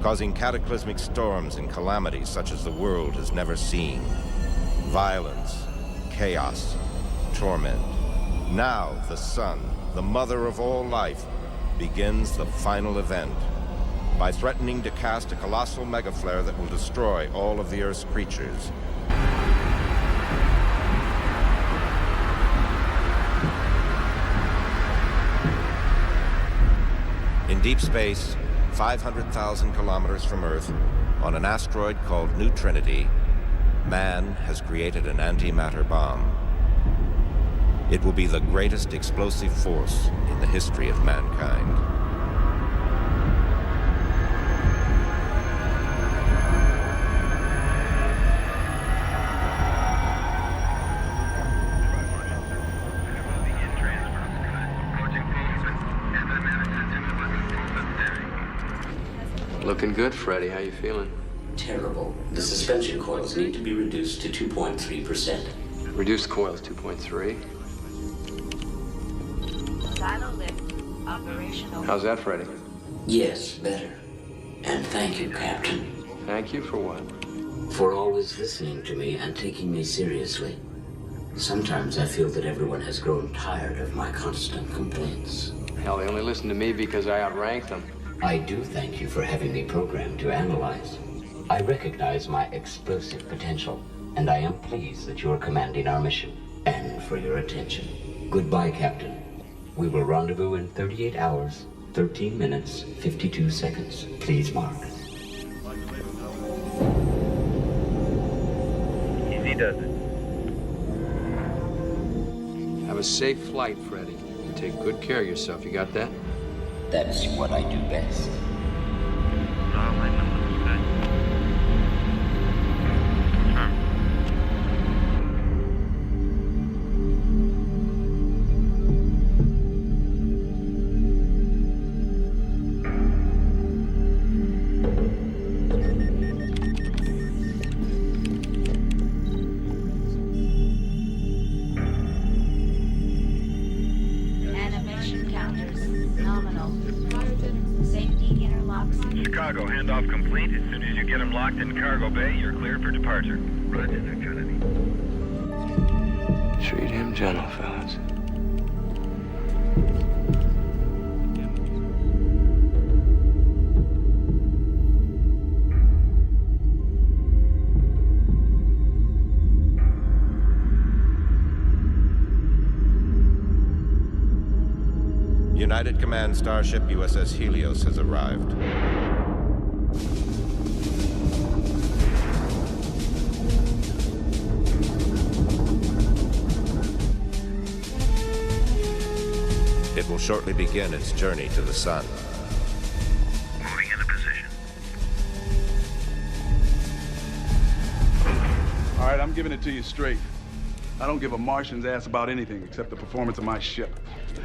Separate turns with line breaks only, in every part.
causing cataclysmic storms and calamities such as the world has never seen. Violence, chaos, torment. Now the sun, the mother of all life, begins the final event by threatening to cast a colossal megaflare that will destroy all of the Earth's creatures. In deep space, 500,000 kilometers from Earth, on an asteroid called New Trinity, man has created an antimatter bomb. It will be the greatest explosive force in the history of mankind.
Looking good, Freddy. How you feeling?
Terrible. The suspension coils need to be reduced to 2.3%.
Reduced coils 2.3.
Silo lift operational.
How's that, Freddy?
Yes, better. And thank you, Captain.
Thank you for what?
For always listening to me and taking me seriously. Sometimes I feel that everyone has grown tired of my constant complaints.
Hell, they only listen to me because I outrank them.
I do thank you for having me programmed to analyze. I recognize my explosive potential, and I am pleased that you are commanding our mission, and for your attention. Goodbye, Captain. We will rendezvous in 38 hours, 13 minutes, 52 seconds. Please mark.
Easy does it.
Have a safe flight, Freddy. And take good care of yourself. You got that?
That's what I do best.
Animation counters nominal. Safety interlocks.
Chicago, handoff complete. As soon as you get them locked in cargo bay, you're cleared for departure. Roger that, Kennedy.
Treat him gentle, fellas.
United Command starship USS Helios has arrived. It will shortly begin its journey to the sun.
Moving into position.
All right, I'm giving it to you straight. I don't give a Martian's ass about anything except the performance of my ship.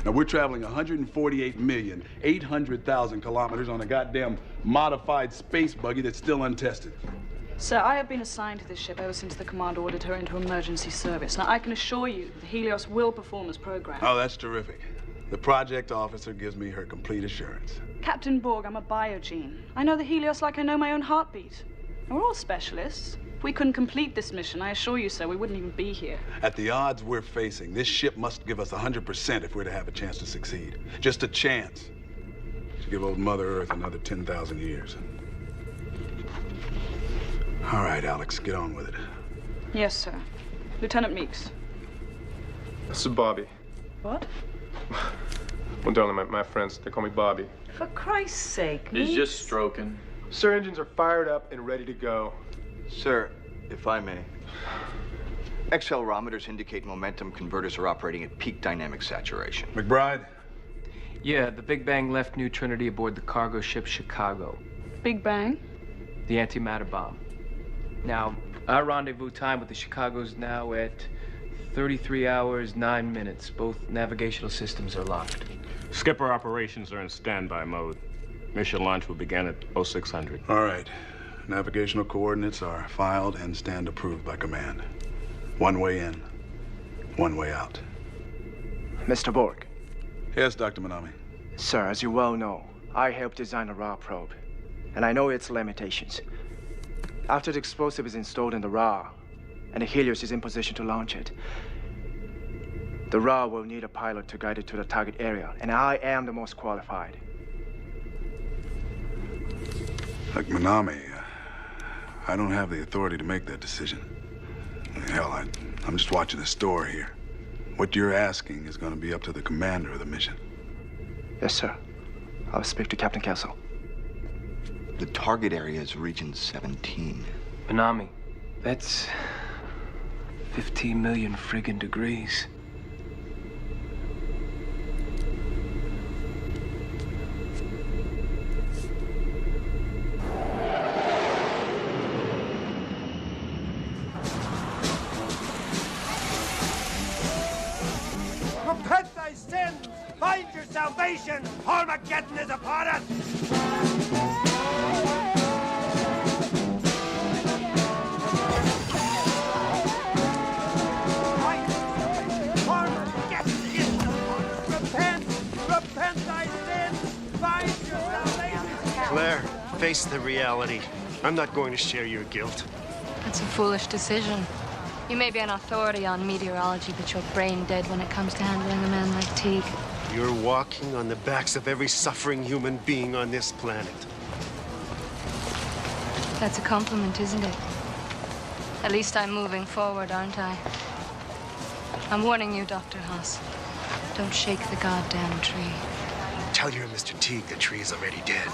Now, we're traveling 148,800,000 kilometers on a goddamn modified space buggy that's still untested.
Sir, I have been assigned to this ship ever since the command ordered her into emergency service. Now, I can assure you the Helios will perform as programmed.
Oh, that's terrific. The project officer gives me her complete assurance.
Captain Borg, I'm a biogene. I know the Helios like I know my own heartbeat. And we're all specialists. If we couldn't complete this mission, I assure you, sir, we wouldn't even be here.
At the odds we're facing, this ship must give us 100% if we're to have a chance to succeed. Just a chance to give old Mother Earth another 10,000 years. All right, Alex, get on with it.
Yes, sir. Lieutenant Meeks.
This is Bobby.
What?
Well, darling, my friends, they call me Bobby.
For Christ's sake,
He's
Meeks.
just stroking.
Sir, engines are fired up and ready to go.
Sir, if I may. Accelerometers indicate momentum converters are operating at peak dynamic saturation.
McBride?
Yeah, the Big Bang left New Trinity aboard the cargo ship Chicago,
Big Bang?
the antimatter bomb. Now, our rendezvous time with the Chicago's now at 33 hours, 9 minutes. Both navigational systems are locked.
Skipper operations are in standby mode. Mission launch will begin at 0600.
All right. Navigational coordinates are filed and stand approved by command. One way in, one way out.
Mr. Borg.
Yes, Dr. Manami.
Sir, as you well know, I helped design a raw probe. and I know its limitations. After the explosive is installed in the Ra, and the Helios is in position to launch it, the Ra will need a pilot to guide it to the target area, and I am the most qualified.
Look, Manami, I don't have the authority to make that decision. Hell, I'm just watching the store here. What you're asking is going to be up to the commander of the mission.
Yes, sir. I'll speak to Captain Kessel.
The target area is Region 17.
Manami, that's 15 million friggin' degrees.
Repent thy sins! Find your salvation! Armageddon is upon us! Armageddon is upon us! Repent! Repent thy sins! Find your salvation!
Claire, face the reality. I'm not going to share your guilt.
That's a foolish decision. You may be an authority on meteorology, but you're brain dead when it comes to handling a man like Teague.
You're walking on the backs of every suffering human being on this planet.
That's a compliment, isn't it? At least I'm moving forward, aren't I? I'm warning you, Dr. Haas. Don't shake the goddamn tree.
Tell your Mr. Teague the tree is already dead.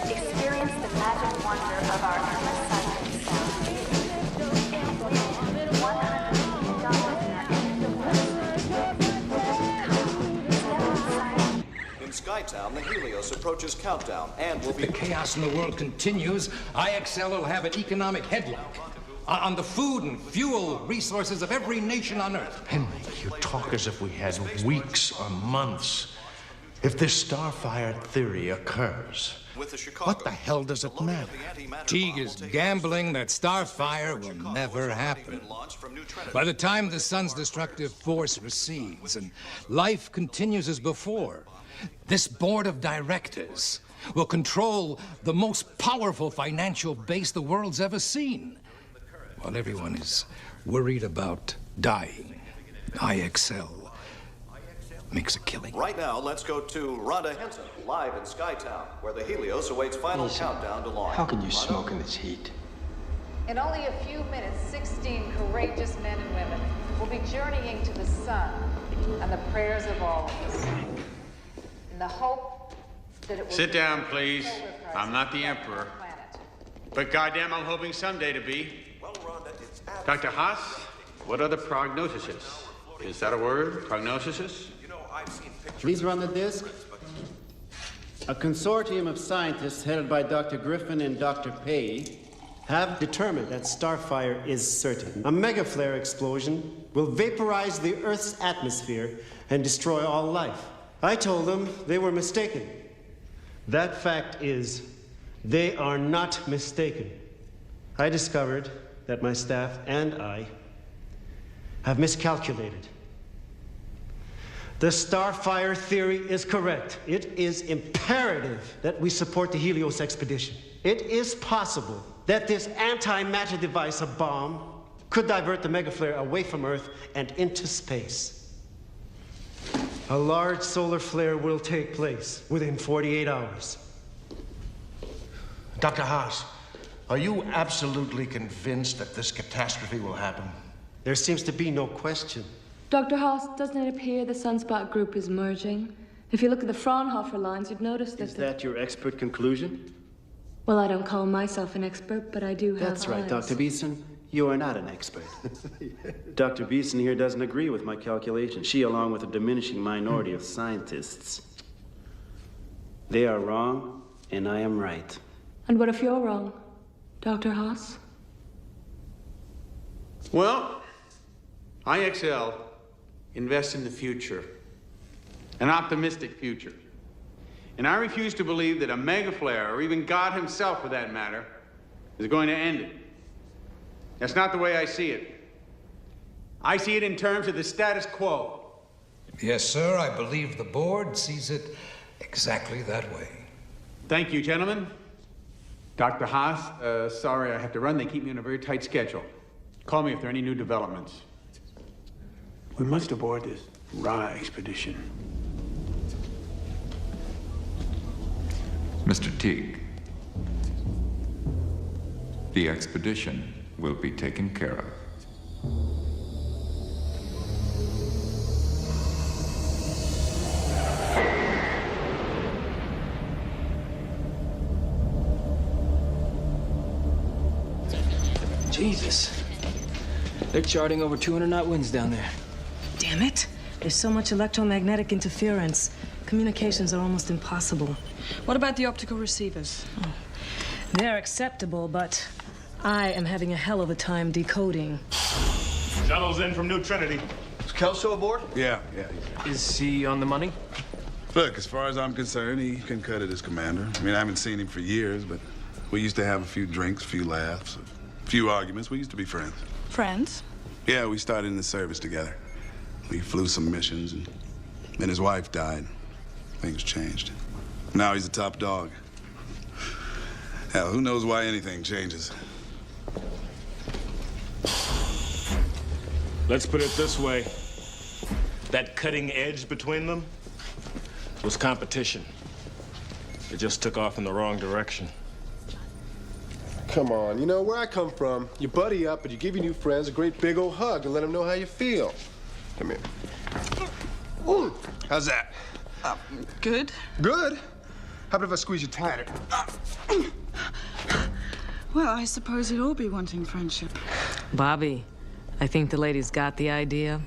Experience the magic wonder of our endless sight and sound.
In Skytown, the Helios approaches countdown and will be...
The chaos in the world continues. IXL will have an economic headlock on the food and fuel resources of every nation on Earth.
Henry, you talk as if we had weeks or months. If this Starfire theory occurs, what the hell does it matter?
Teague is gambling that Starfire will never happen. By the time the sun's destructive force recedes and life continues as before, this board of directors will control the most powerful financial base the world's ever seen. While everyone is worried about dying, IXL makes a killing.
Right now, let's go to Rhonda Henson, live in Skytown, where the Helios awaits final countdown to launch.
How can you smoke in this heat?
In only a few minutes, 16 courageous men and women will be journeying to the sun and the prayers of all of us. In the hope that it will...
Sit down, please. I'm not the Emperor. But goddamn, I'm hoping someday to be. Dr. Haas, what are the prognoses? Is that a word? Prognoses?
Please run the disc. A consortium of scientists headed by Dr. Griffin and Dr. Pei have determined that Starfire is certain. A megaflare explosion will vaporize the Earth's atmosphere and destroy all life. I told them they were mistaken. That fact is, they are not mistaken. I discovered that my staff and I have miscalculated. The Starfire theory is correct. It is imperative that we support the Helios expedition. It is possible that this antimatter device, a bomb, could divert the megaflare away from Earth and into space. A large solar flare will take place within 48 hours.
Dr. Haas, are you absolutely convinced that this catastrophe will happen?
There seems to be no question.
Dr. Haas, doesn't it appear the Sunspot group is merging? If you look at the Fraunhofer lines, you'd notice that...
Is that your expert conclusion?
Well, I don't call myself an expert, but I do have
That's right,
eyes.
Dr. Beeson. You are not an expert. Dr. Beeson here doesn't agree with my calculation. She, along with a diminishing minority of scientists. They are wrong, and I am right.
And what if you're wrong, Dr. Haas?
Well, IXL invests in the future, an optimistic future. And I refuse to believe that a megaflare, or even God himself for that matter, is going to end it. That's not the way I see it. I see it in terms of the status quo.
Yes, sir. I believe the board sees it exactly that way.
Thank you, gentlemen. Dr. Haas, sorry I have to run. They keep me on a very tight schedule. Call me if there are any new developments. We must abort this Ra expedition.
Mr. Teague, the expedition will be taken care of.
Jesus. They're charting over 200 knot winds down there.
Damn it. There's so much electromagnetic interference. Communications are almost impossible.
What about the optical receivers?
Oh, they're acceptable, but I am having a hell of a time decoding.
Shuttle's in from New Trinity.
Is Kelso aboard?
Yeah.
Is he on the money?
Look, as far as I'm concerned, he can cut it as commander. I mean, I haven't seen him for years, but we used to have a few drinks, a few laughs, a few arguments. We used to be friends.
Friends?
Yeah, we started in the service together. We flew some missions, and then his wife died. Things changed. Now he's the top dog. Hell, who knows why anything changes?
Let's put it this way. That cutting edge between them was competition. It just took off in the wrong direction.
Come on, you know where I come from. You buddy up and you give your new friends a great big old hug and let them know how you feel. Come here. Ooh, how's that?
Good.
Good? How about if I squeeze you tighter?
Well, I suppose you'd all be wanting friendship.
Bobby, I think the ladies got the idea.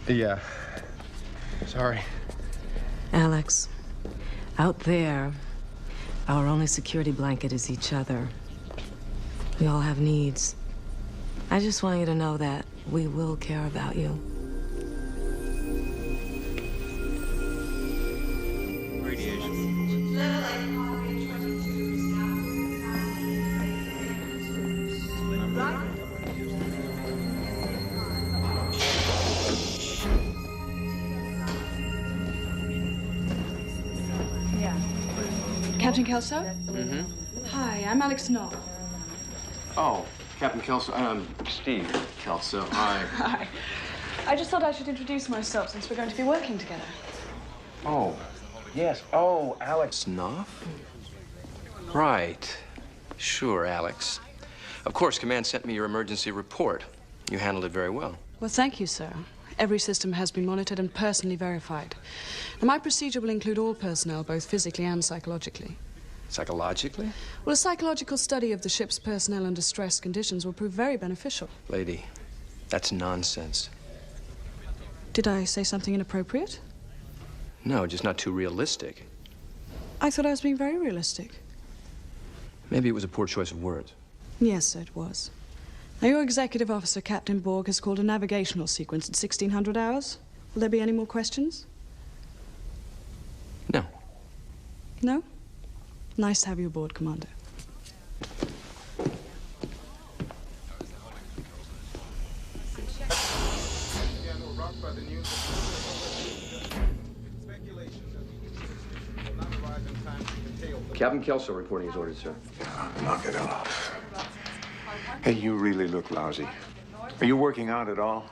Yeah. Sorry.
Alex, out there, our only security blanket is each other. We all have needs. I just want you to know that we will care about you.
Captain Kelso?
Mm-hmm.
Hi, I'm Alex Knoll.
Oh, Captain Kelso. Steve Kelso. Hi.
Hi. I just thought I should introduce myself since we're going to be working together.
Oh, yes. Oh, Alex Knopf? Right. Sure, Alex. Of course, Command sent me your emergency report. You handled it very well.
Well, thank you, sir. Every system has been monitored and personally verified. Now, my procedure will include all personnel, both physically and psychologically.
Psychologically?
Well, a psychological study of the ship's personnel under stress conditions will prove very beneficial.
Lady, that's nonsense.
Did I say something inappropriate?
No, just not too realistic.
I thought I was being very realistic.
Maybe it was a poor choice of words.
Yes, sir, it was. Now, your executive officer, Captain Borg, has called a navigational sequence at 1600 hours. Will there be any more questions?
No.
No? Nice to have you aboard, Commander.
Captain Kelso reporting his orders, sir.
Knock it off. Hey, you really look lousy. Are you working out at all?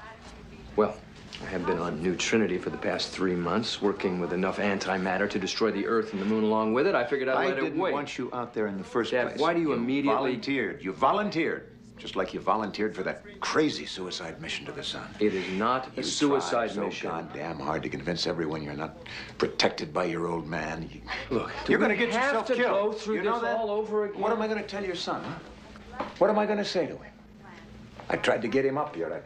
Well, I have been on New Trinity for the past 3 months, working with enough antimatter to destroy the Earth and the Moon along with it. I figured I'd let it wait.
I didn't want you out there in the first
Dad,
place.
why do you immediately...
volunteered. You volunteered. Just like you volunteered for that crazy suicide mission to the sun.
It is not a suicide mission.
So goddamn hard to convince everyone you're not protected by your old man.
Look,
you're going to get yourself killed.
Go through
you know
this
that?
all over again?
What am I going to tell your son, huh? What am I going to say to him? I tried to get him up here.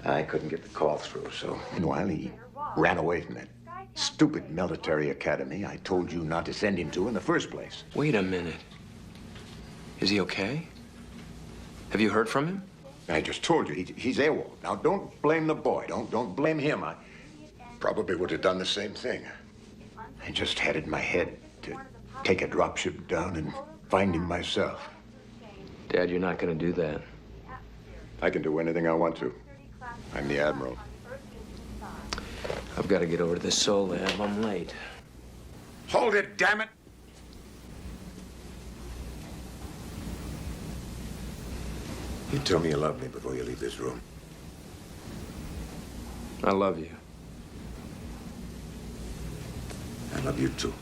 I couldn't get the call through, so meanwhile, he ran away from that stupid military academy I told you not to send him to in the first place.
Wait a minute. Is he okay? Have you heard from him?
I just told you, he's AWOL. Now, don't blame the boy. Don't blame him. I probably would have done the same thing. I just had it in my head to take a dropship down and find him myself.
Dad, you're not going to do that.
I can do anything I want to. I'm the Admiral.
I've got to get over to the Soul Lab. I'm late.
Hold it, damn it! You tell me you love me before you leave this room.
I love you.
I love you too.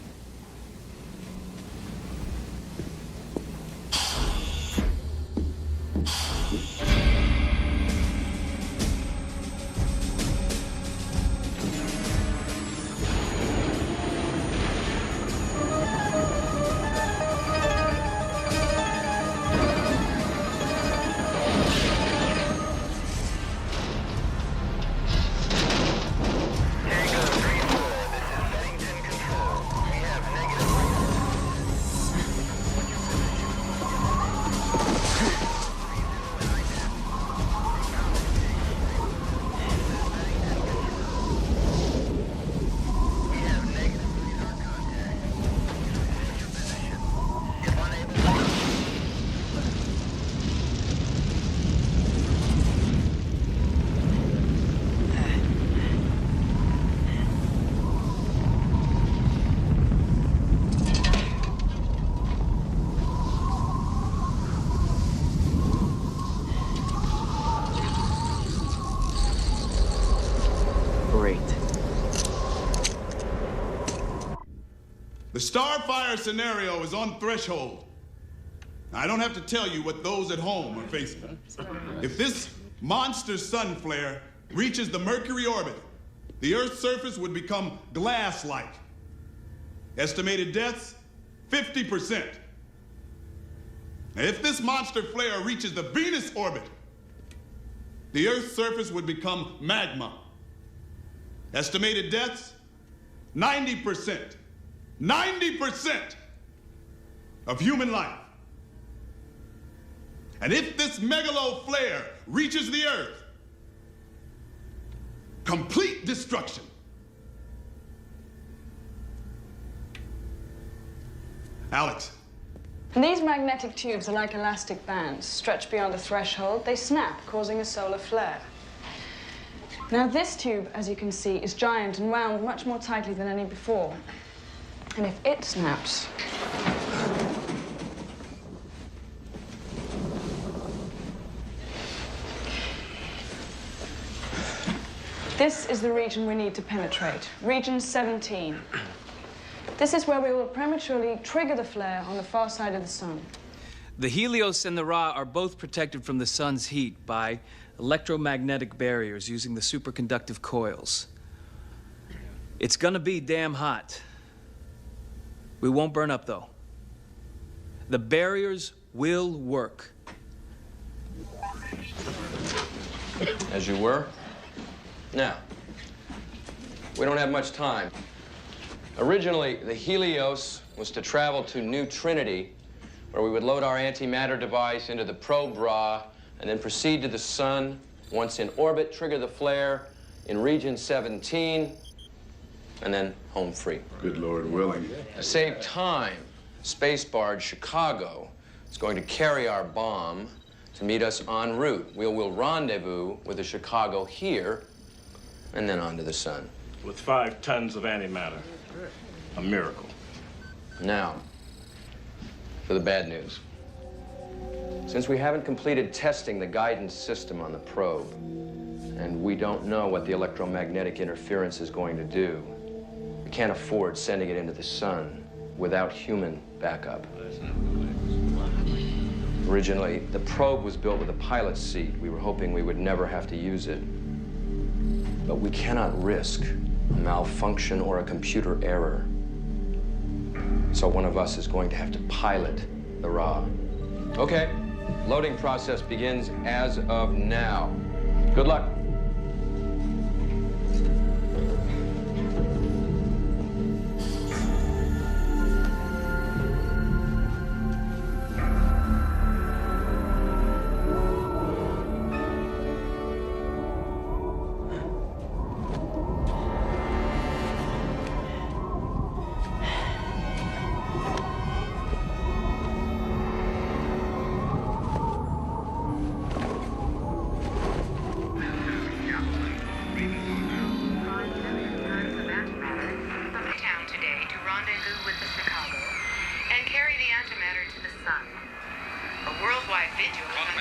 The Starfire scenario is on threshold. Now, I don't have to tell you what those at home are facing. If this monster sun flare reaches the Mercury orbit, the Earth's surface would become glass-like. Estimated deaths, 50%. Now, if this monster flare reaches the Venus orbit, the Earth's surface would become magma. Estimated deaths, 90%. 90% of human life. And if this megalo flare reaches the Earth, complete destruction. Alex.
These magnetic tubes are like elastic bands. Stretched beyond the threshold, they snap, causing a solar flare. Now, this tube, as you can see, is giant and wound much more tightly than any before. And if it snaps, this is the region we need to penetrate, region 17. This is where we will prematurely trigger the flare on the far side of the sun.
The Helios and the Ra are both protected from the sun's heat by electromagnetic barriers using the superconductive coils. It's gonna be damn hot. We won't burn up, though. The barriers will work.
As you were? Now, we don't have much time. Originally, the Helios was to travel to New Trinity, where we would load our antimatter device into the probe Ra and then proceed to the sun. Once in orbit, trigger the flare in region 17, and then home free.
Good Lord willing.
To save time, Space Barge Chicago is going to carry our bomb to meet us en route. We'll rendezvous with the Chicago here, and then on to the sun.
With 5 tons of antimatter. A miracle.
Now, for the bad news. Since we haven't completed testing the guidance system on the probe, and we don't know what the electromagnetic interference is going to do, we can't afford sending it into the sun without human backup. Originally, the probe was built with a pilot's seat. We were hoping we would never have to use it. But we cannot risk a malfunction or a computer error. So one of us is going to have to pilot the Ra. Okay, loading process begins as of now. Good luck.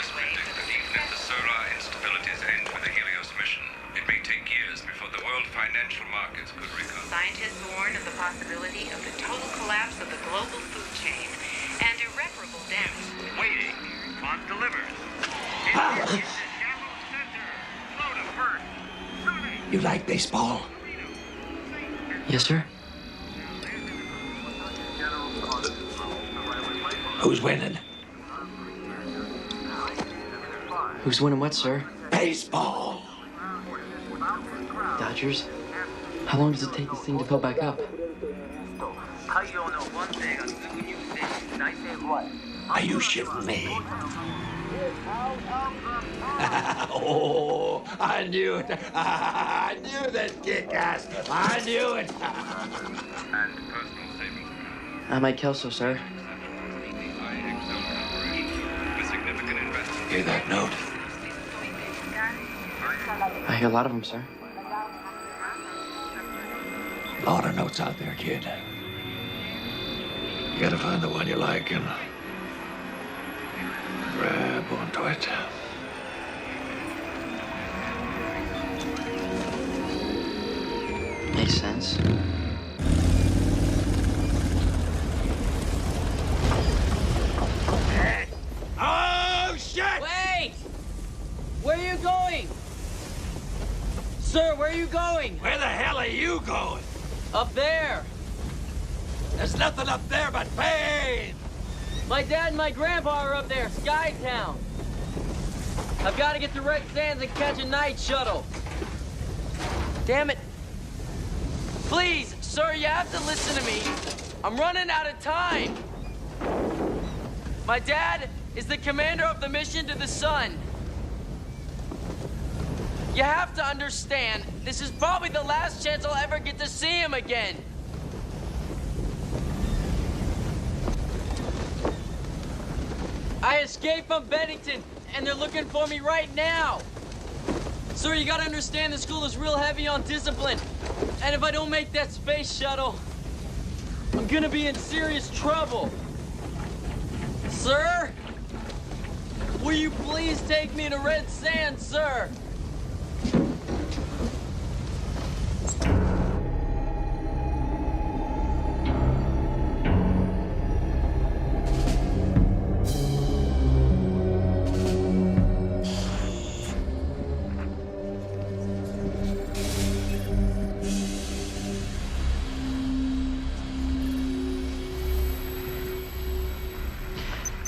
Scientists predict that even if the solar instabilities end with the Helios mission, it may take years before the world financial markets could recover.
Scientists warn of the possibility of the total collapse of the global food chain and irreparable damage.
Waiting. Font delivers.
You like baseball?
Yes, sir.
Who's winning?
Who's winning what, sir?
Baseball.
Dodgers? How long does it take this thing to fill back up?
Are you shitting me? Oh, I knew it. I knew that kick-ass. I knew it.
I'm Mike Kelso, sir.
Hear that note?
I hear a lot of them, sir.
A lot of notes out there, kid. You gotta find the one you like and grab onto it.
Makes sense.
Oh, shit!
Wait! Where are you going? Sir, where are you going?
Where the hell are you going?
Up there.
There's nothing up there but pain!
My dad and my grandpa are up there, Skytown. I've got to get to Red Sands and catch a night shuttle. Damn it. Please, sir, you have to listen to me. I'm running out of time. My dad is the commander of the mission to the sun. You have to understand, this is probably the last chance I'll ever get to see him again. I escaped from Bennington, and they're looking for me right now. Sir, you gotta understand the school is real heavy on discipline. And if I don't make that space shuttle, I'm gonna be in serious trouble. Sir? Will you please take me to Red Sands, sir?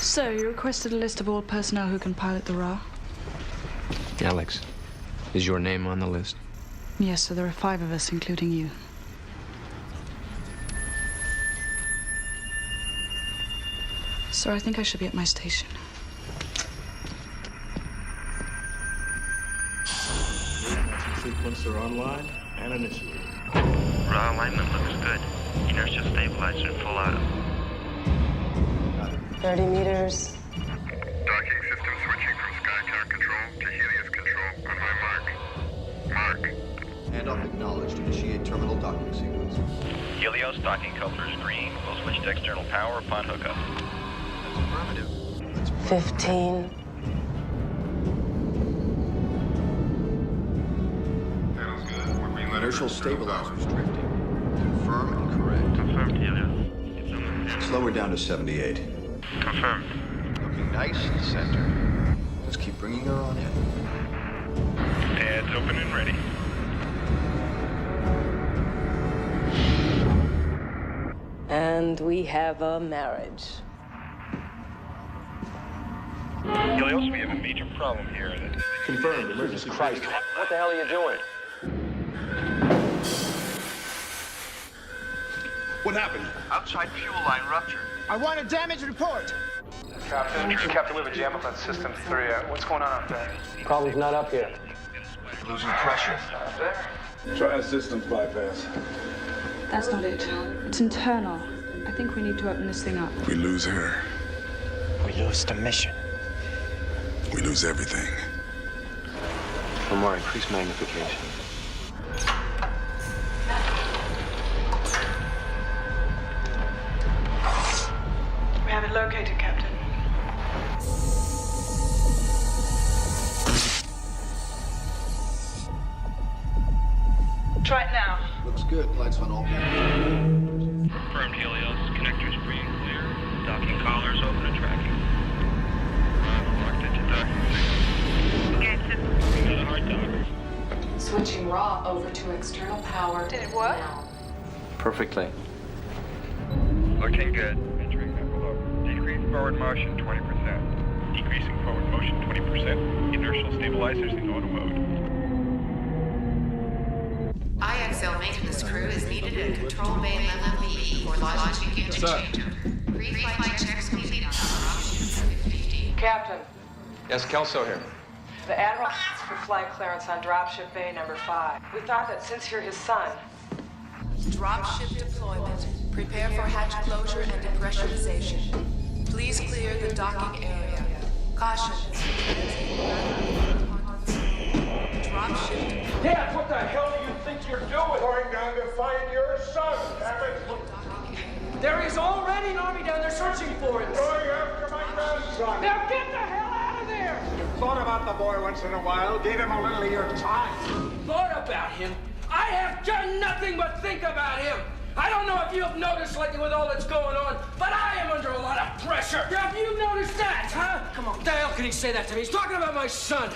So, you requested a list of all personnel who can pilot the Ra?
Alex, is your name on the list?
Yes, so there are 5 of us, including you. Sir, I think I should be at my station.
Sequencer online and initiated.
Raw alignment looks good. Inertia stabilizer full auto.
30 meters.
Docking system switching from Skytower control to Helios control on my mark. Mark.
Handoff acknowledged. Initiate terminal docking sequence.
Helios docking couplers green. We'll switch to external power upon hookup.
Affirmative.
15.
Inertial stabilizers drifting. Confirm and correct.
Confirmed, Helios.
Slow her down to 78.
Confirmed.
Looking nice and center. Just keep bringing her on in.
Pads open and ready.
And we have a marriage.
Helios, we have a major problem here.
Confirmed. Emergency.
Christ, what the hell are you doing?
What happened?
Outside fuel line rupture.
I want a damage report.
Captain, we have a jam up on System 3. What's going on up there?
Problem's not up here.
Losing pressure.
Try a systems bypass.
That's not it. It's internal. I think we need to open this thing up.
We lose her.
We lose the mission.
We lose everything.
For more increased magnification.
We have it located, Captain.
lights on all beams.
Confirmed Helios. Connectors free and clear. Docking collars open and tracking. Locked into docking. Got a hard dock.
Switching raw over to external power. Did it work?
Perfectly.
Looking good. Entering envelope. Decrease forward motion 20%. Decreasing forward motion 20%. Inertial stabilizers in auto mode.
IXL maintenance crew is needed at Control Bay Level B for launching interchanger. Pre-flight checks complete on dropship 50.
Captain,
Yes, Kelso here.
the Admiral asked for flight clearance on Dropship Bay number 5. We thought that since you're his son.
Dropship deployment. Prepare for hatch closure and depressurization. Please clear the docking area. Caution. Dropship.
Dad, what the hell do you think you're doing? Going down to find your son, damn it.
There is already an army down there searching for him.
Going after my grandson.
Now get the hell out of there!
You thought about the boy once in a while, gave him a little of your time.
Thought about him? I have done nothing but think about him. I don't know if you have noticed lately with all that's going on, but I am under a lot of pressure. Have you noticed that, huh? Come on. What the hell can he say that to me? He's talking about my son.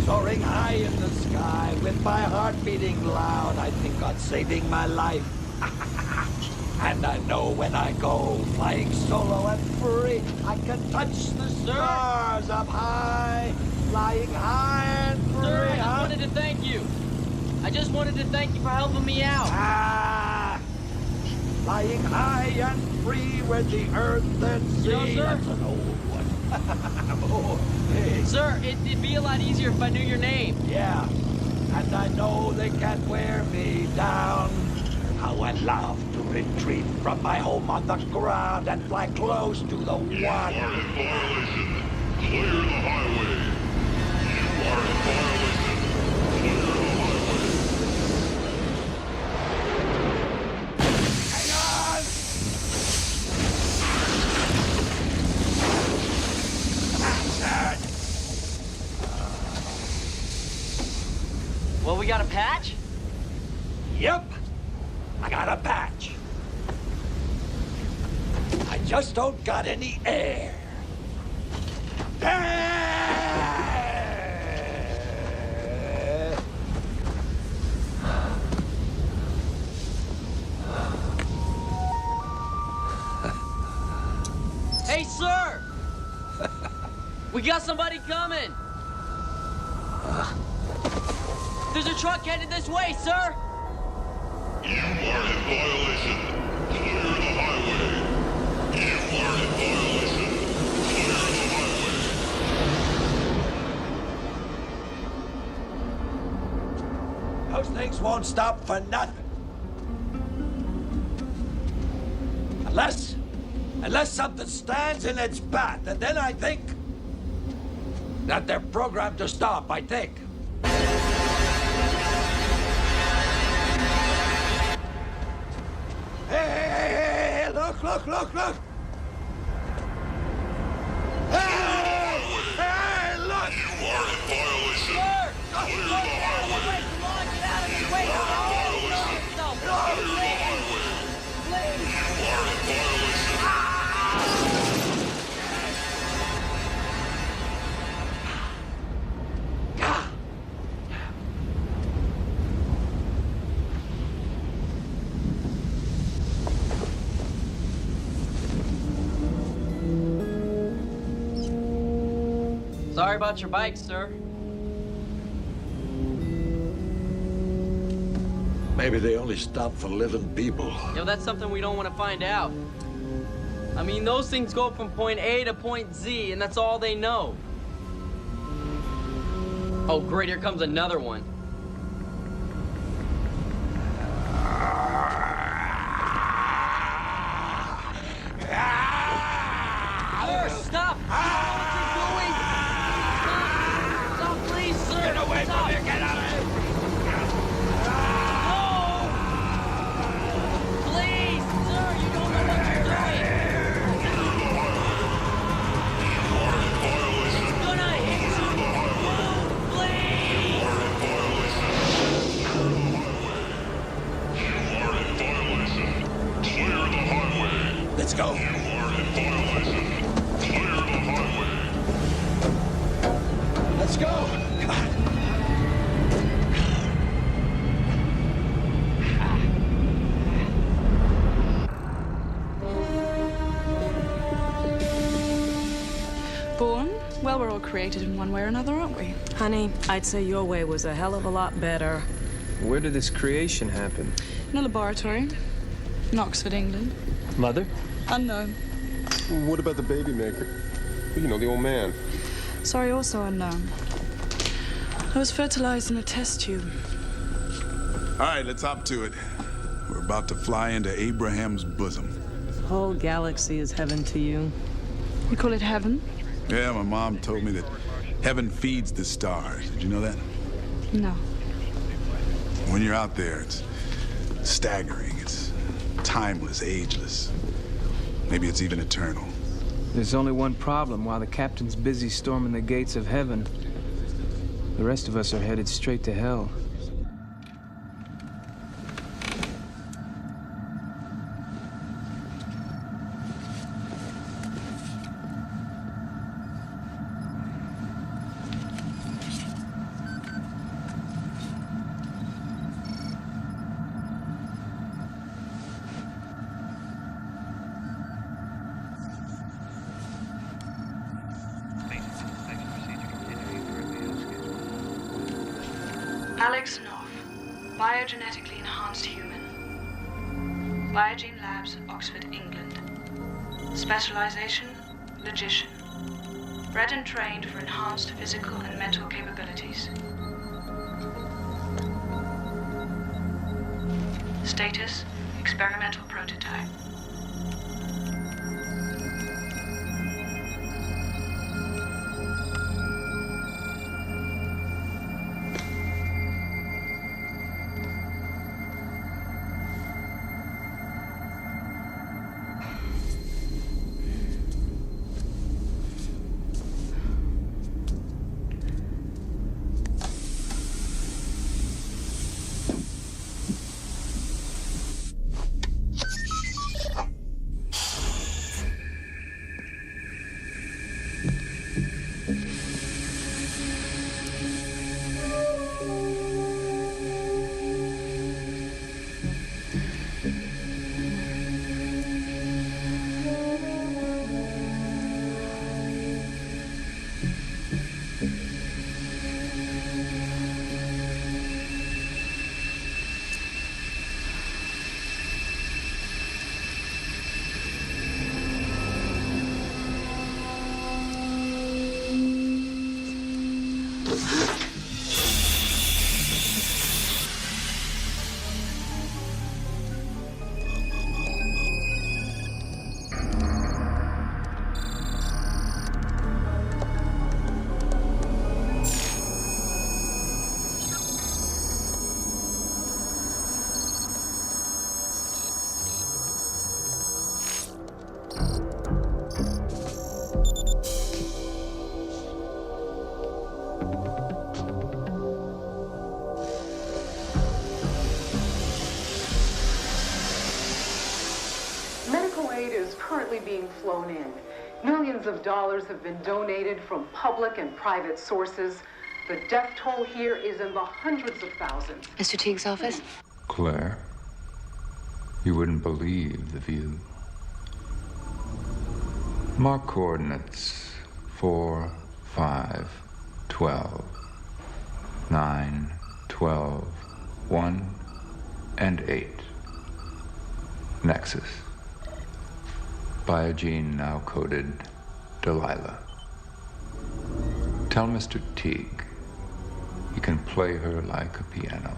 Soaring high in the sky, with my heart beating loud, I think on saving my life. And I know when I go flying solo and free, I can touch the stars up high, flying high and free.
Sir, I just wanted to thank you. I just wanted to thank you for helping me out.
Flying high and free with the earth and sea.
You know, sir?
That's an old one. Oh, hey.
Sir, it'd be a lot easier if I knew your name.
Yeah, and I know they can't wear me down. How I'd love to retreat from my home on the ground and fly close to the one.
You are in violation. Clear the highway. You are in violation. Clear the highway.
Hang on! Bastard!
Well, we got a patch?
Yep, I got a patch. I just don't got any air.
Hey, sir! We got somebody coming! There's a truck headed this way, sir!
You are in violation. Clear the highway. You are in violation. Clear the highway.
Those things won't stop for nothing. Unless something stands in its path, and then I think that they're programmed to stop, I think. Hey, look! Hey, look!
You are in violation.
Sir!
Clear the highway.
Come on, get out of the way!
You are in violation. Clear the highway. You are in violation.
Sorry about your bike, sir.
Maybe they only stop for living people.
Yo, that's something we don't want to find out. I mean, those things go from point A to point Z, and that's all they know. Oh, great, here comes another one. Stop! What are you doing? Stop, please, sir! Get away from here! Get out of here! No! Please, sir! You don't know what you're doing! He's gonna hit you! Please!
Clear the highway.
Let's go.
You are in violation. Clear the highway.
Let's go!
Born? Well, we're all created in one way or another, aren't we?
Honey, I'd say your way was a hell of a lot better.
Where did this creation happen?
In a laboratory in Oxford, England.
Mother?
Unknown.
What about the baby maker? You know, the old man.
Sorry, also unknown. I was fertilized in a test tube.
All right, let's hop to it. We're about to fly into Abraham's bosom.
The whole galaxy is heaven to you.
You call it heaven?
Yeah, my mom told me that heaven feeds the stars. Did you know that?
No.
When you're out there, it's staggering. It's timeless, ageless. Maybe it's even eternal.
There's only one problem. While the captain's busy storming the gates of heaven, the rest of us are headed straight to hell.
Alex Knopf, biogenetically enhanced human. Biogene Labs, Oxford, England. Specialization, logician. Bred and trained for enhanced physical and mental capabilities. Status, experimental prototype.
Being flown in. Millions of dollars have been donated from public and private sources. The death toll here is in the hundreds of thousands.
Mr. Teague's office?
Claire, you wouldn't believe the view. Mark coordinates 4, 5, 12, 9, 12, 1, and 8. Nexus. Biogene now coded Delilah. Tell Mr. Teague he can play her like a piano.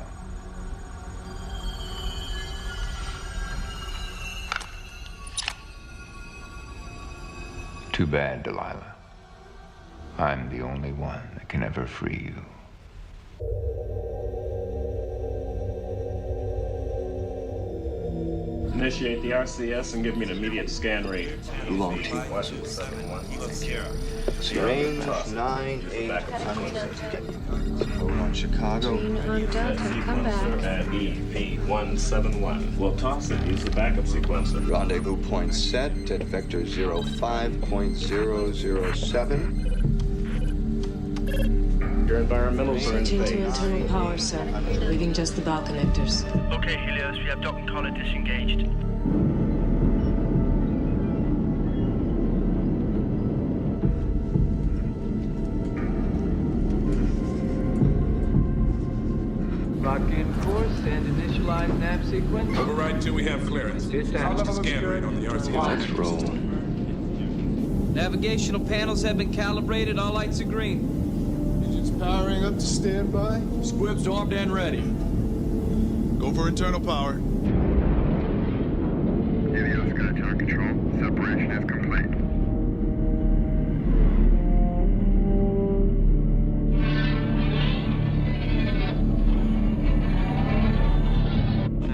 Too bad, Delilah. I'm the only one that can ever free you.
Initiate the RCS and give me an immediate scan rate.
Long T. Range 9-8. Chicago.
On Delta, come back.
At EP171. We'll toss it. Use the backup sequencer.
Rendezvous point set at vector 05.007.
Your environmentals are in
Switching to
phase.
internal power, sir. Leaving just the bow connectors.
Okay, Helios, we have Doc and Collar disengaged.
Lock in course and initialize nav sequence.
Override until we have clearance. Establish the scan rate on the RCS.
Let's roll.
Navigational panels have been calibrated. All lights are green.
Engines powering up to standby.
Squibs armed and ready. Go for internal power.
Helios, Skytown Control. Separation is complete.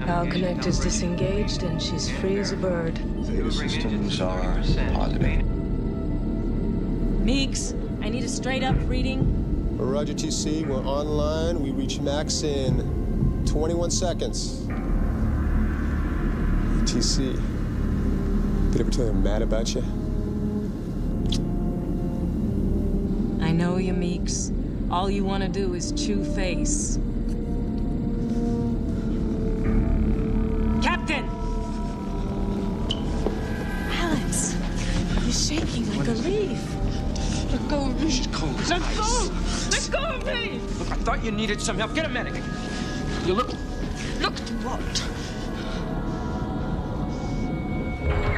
Bow connectors disengaged, and she's free as a bird.
Data systems are positive.
Meeks, I need a straight-up reading.
Roger, TC. We're online. We reach max in 21 seconds. TC, did I ever tell you I'm mad about you?
I know you, Meeks. All you want to do is chew face. Captain! Alex, you're shaking like a leaf.
Let go of me. She's cold.
Let go! Let go of me!
Look, I thought you needed some help. Get a medic. You look.
Look at what?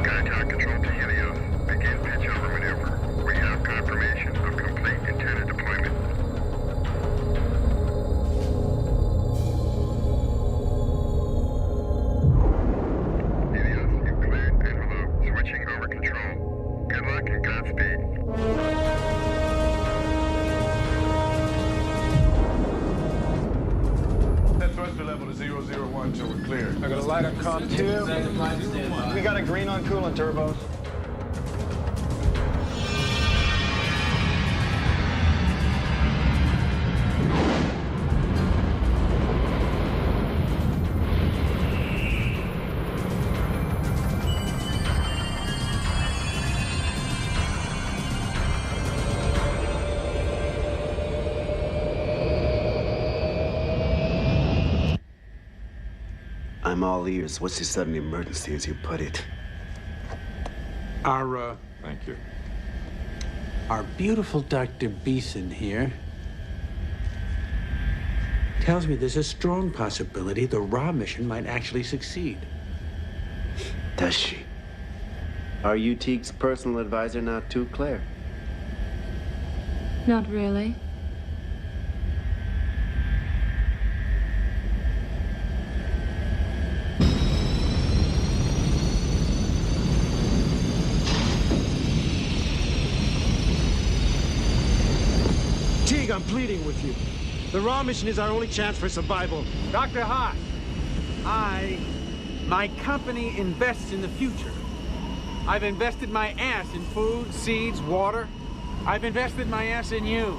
Skytown Control to Helios. Begin pitch over maneuver. We have confirmation of complete intended deployment. Helios, you cleared envelope. Switching over control. Good luck and Godspeed.
Set thruster level to 001 till we're clear.
I got a light on comm 2.
We got a green on coolant turbos.
I'm all ears. What's your sudden emergency, as you put it?
Thank you. Our beautiful Dr. Beeson here tells me there's a strong possibility the Ra mission might actually succeed.
Does she? Are you Teague's personal advisor not too, Claire?
Not really.
Teague, I'm pleading with you. The Ra mission is our only chance for survival.
Dr. Haas, my company invests in the future. I've invested my ass in food, seeds, water. I've invested my ass in you.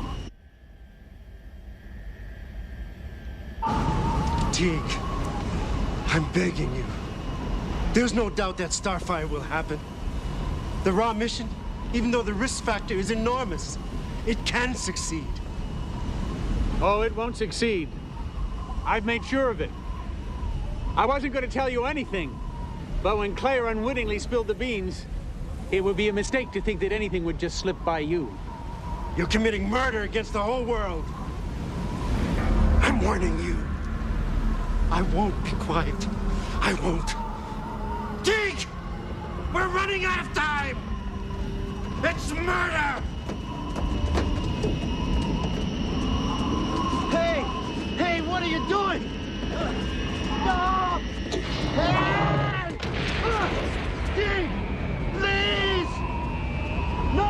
Teague, I'm begging you. There's no doubt that Starfire will happen. The Ra mission, even though the risk factor is enormous, it can succeed.
Oh, it won't succeed. I've made sure of it. I wasn't going to tell you anything, but when Claire unwittingly spilled the beans, it would be a mistake to think that anything would just slip by you.
You're committing murder against the whole world. I'm warning you. I won't be quiet. I won't. Teague! We're running out of time! It's murder!
Hey, what are you doing? Stop! Hey! Steve! Please! No!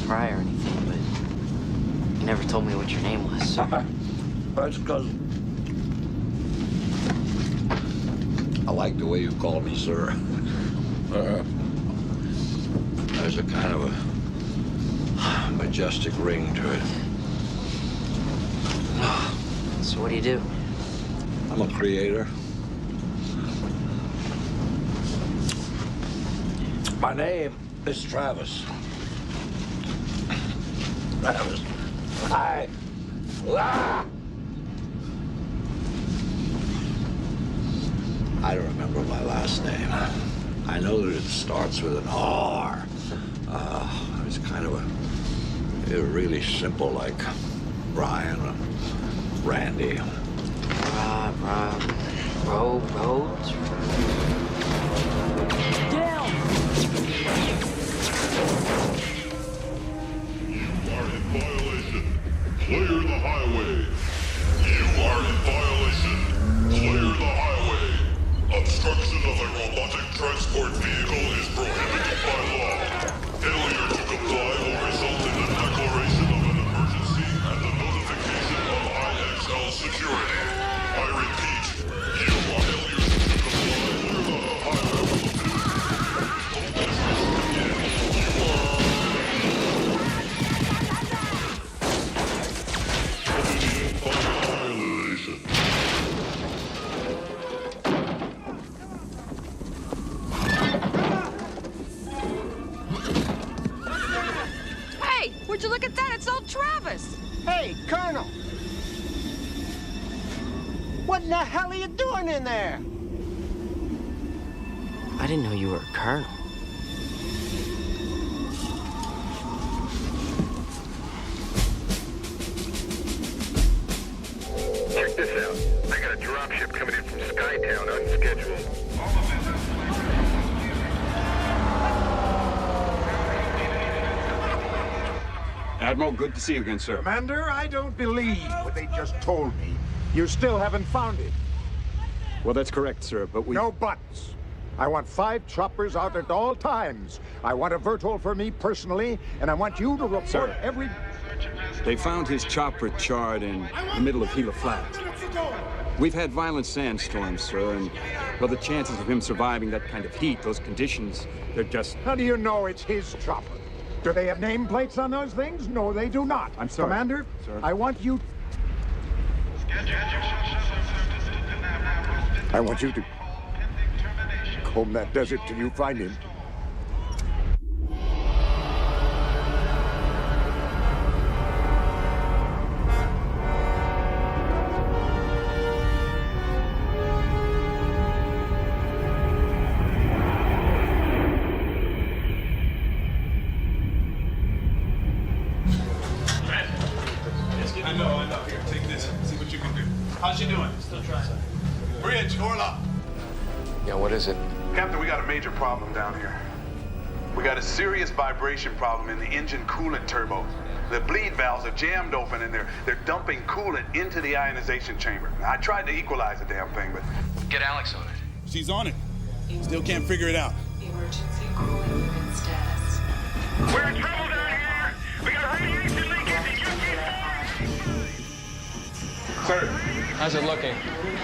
Fry or anything, but you never told me what your name was.
That's because I like the way you call me, sir. There's a kind of a majestic ring to it.
So what do you do?
I'm a creator. My name is Travis. Travis. I don't remember my last name. I know that it starts with an R. It's kind of a really simple, like Brian or Randy.
Road.
You are in violation. Clear the highway. You are in violation. Clear the highway. Obstruction of a robotic transport vehicle is prohibited by law. Failure to comply will result in the declaration of an emergency and the notification of IXL security. I repeat, you are failure to comply. Clear the highway.
Hey, would you look at that? It's old Travis.
Hey, Colonel! What in the hell are you doing in there?
I didn't know you were a colonel.
Check this out. I got a dropship coming in from Skytown unscheduled.
Admiral, good to see you again, sir.
Commander, I don't believe what they just told me. You still haven't found it.
Well, that's correct, sir, but we...
No buts. I want 5 choppers out at all times. I want a Vertol for me personally, and I want you to report
Sir.
every...
They found his chopper charred in the middle of Gila Flat. We've had violent sandstorms, sir, and, well, the chances of him surviving that kind of heat, those conditions, they're just...
How do you know it's his chopper? Do they have nameplates on those things? No, they do not.
I'm sorry.
Commander,
Sir.
I want you to comb that desert till you find him.
I know. Here, take this. See what you can do. How's she doing? Still trying. Bridge, Orla.
Yeah, what is it?
Captain, we got a major problem down here. We got a serious vibration problem in the engine coolant turbo. The bleed valves are jammed open and they're dumping coolant into the ionization chamber. I tried to equalize the damn thing, but...
Get Alex on it.
She's on it. Still can't figure it out.
Emergency cooling unit status.
We're in trouble down here! We got radiation leakage and you
Sir.
How's it looking?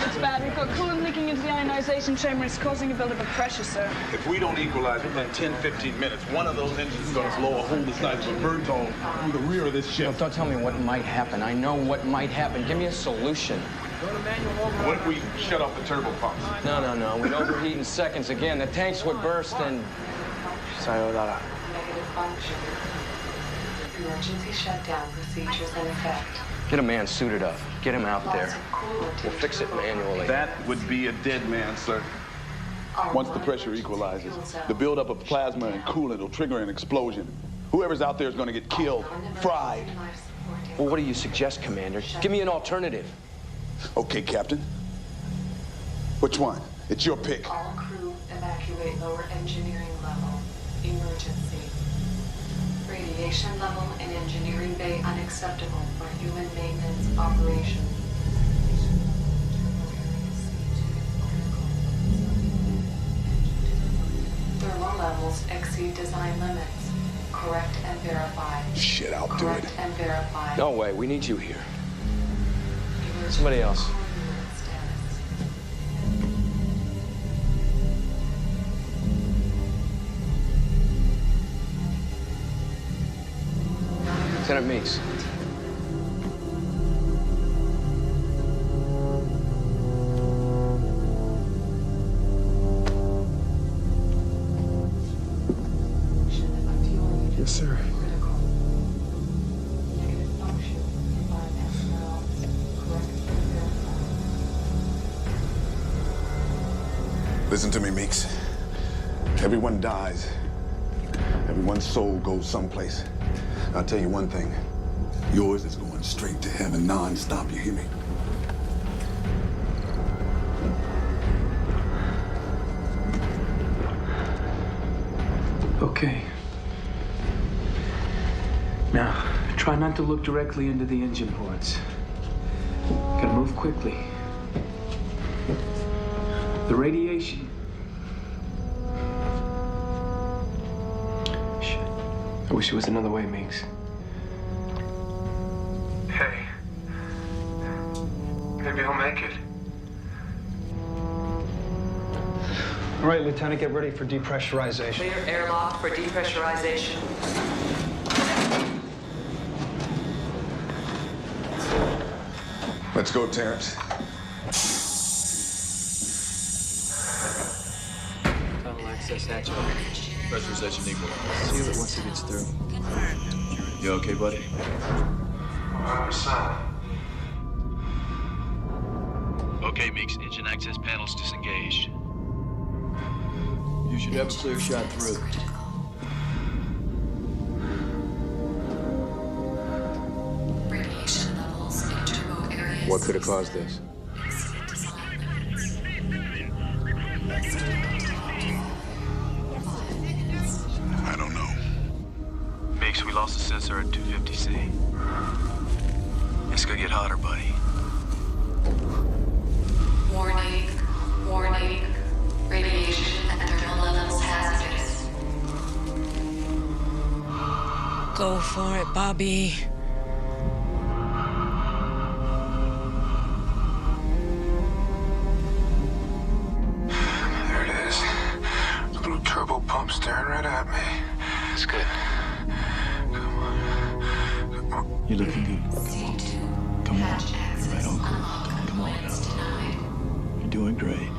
It's bad. We've got coolant leaking into the ionization chamber. It's causing a buildup of pressure, sir.
If we don't equalize within 10, 15 minutes, one of those engines is going to blow a hole the size of a bird's hole through the rear of this ship.
Don't tell me what might happen. I know what might happen. Give me a solution.
What if we shut off the turbo pumps?
No. We'd overheat in seconds again. The tanks would burst and... Sayonara.
Negative function. Emergency shutdown procedures in effect.
Get a man suited up. Get him out there. We'll fix it manually.
That would be a dead man, sir. Once the pressure equalizes, the buildup of plasma and coolant will trigger an explosion. Whoever's out there is going to get killed, fried.
Well, what do you suggest, Commander? Give me an alternative.
Okay, Captain. Which one? It's your pick.
All crew evacuate lower engineering level. Emergency. Radiation level in engineering bay unacceptable for human maintenance operation. Thermal levels exceed design limits. Correct and verify.
Shit, I'll do it.
Correct and verify.
No way, we need you here. Somebody else. Lieutenant Meeks.
Yes, sir.
Listen to me, Meeks. Everyone dies. Everyone's soul goes someplace. I'll tell you one thing. Yours is going straight to heaven non-stop, you hear me?
Okay. Now, try not to look directly into the engine ports. Gotta move quickly. The radiation. Shit. I wish there was another way, Meeks.
Hey. Maybe I'll make it.
All right, Lieutenant, get ready for depressurization.
Clear airlock for depressurization.
Let's go, Terrence.
Tunnel access hatch open.
Pressurization equal.
Seal it once it gets through.
You okay, buddy?
100%.
Okay, Meeks. Engine access panels disengaged. You should have a clear shot through.
Radiation levels in turbo areas.
What could have caused this?
I don't know.
Meeks, we lost the sensor at 250C. It's gonna get hotter, buddy.
Warning. Warning. Radiation at thermal levels hazardous.
Go for it, Bobby.
There it is. The little turbo pump staring right at me. It's good. Come on. Come on.
You're looking good. Come on. You're right on course. Come on now. You're doing great.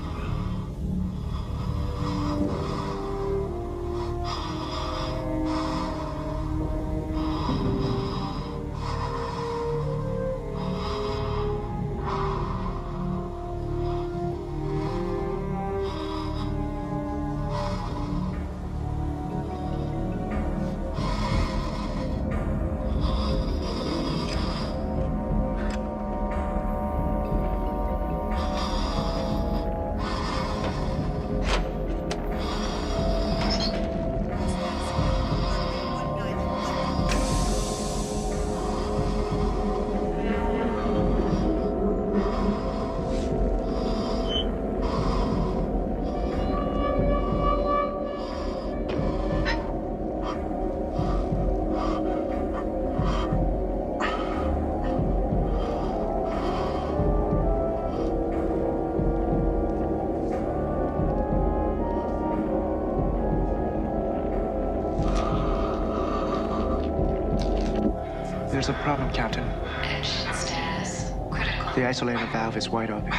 There's a problem, Captain.
Engine status critical.
The isolator valve is wide open.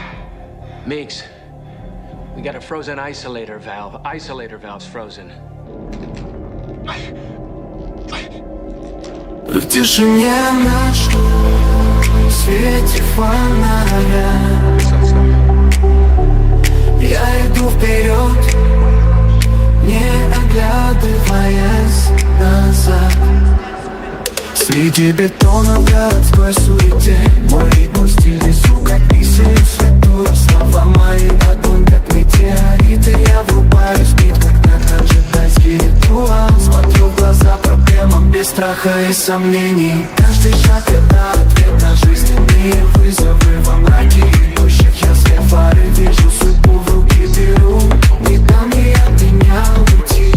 Meeks, we got a frozen isolator valve. Isolator valve's frozen.
В тишине ночи, в свете фонаря я иду вперед, не оглядываясь назад. Среди бетона в городской суете мой ритм стильный, сука, писает свету. Слова мои огонь, как метеориты. Я врубаюсь в бит, как на таджикский ритуал. Смотрю в глаза проблемам без страха и сомнений. Каждый шаг это ответ на жизненные вызовы. Во мраке идущих я свет фары вижу, судьбу в руки беру. Не дам ей от меня уйти.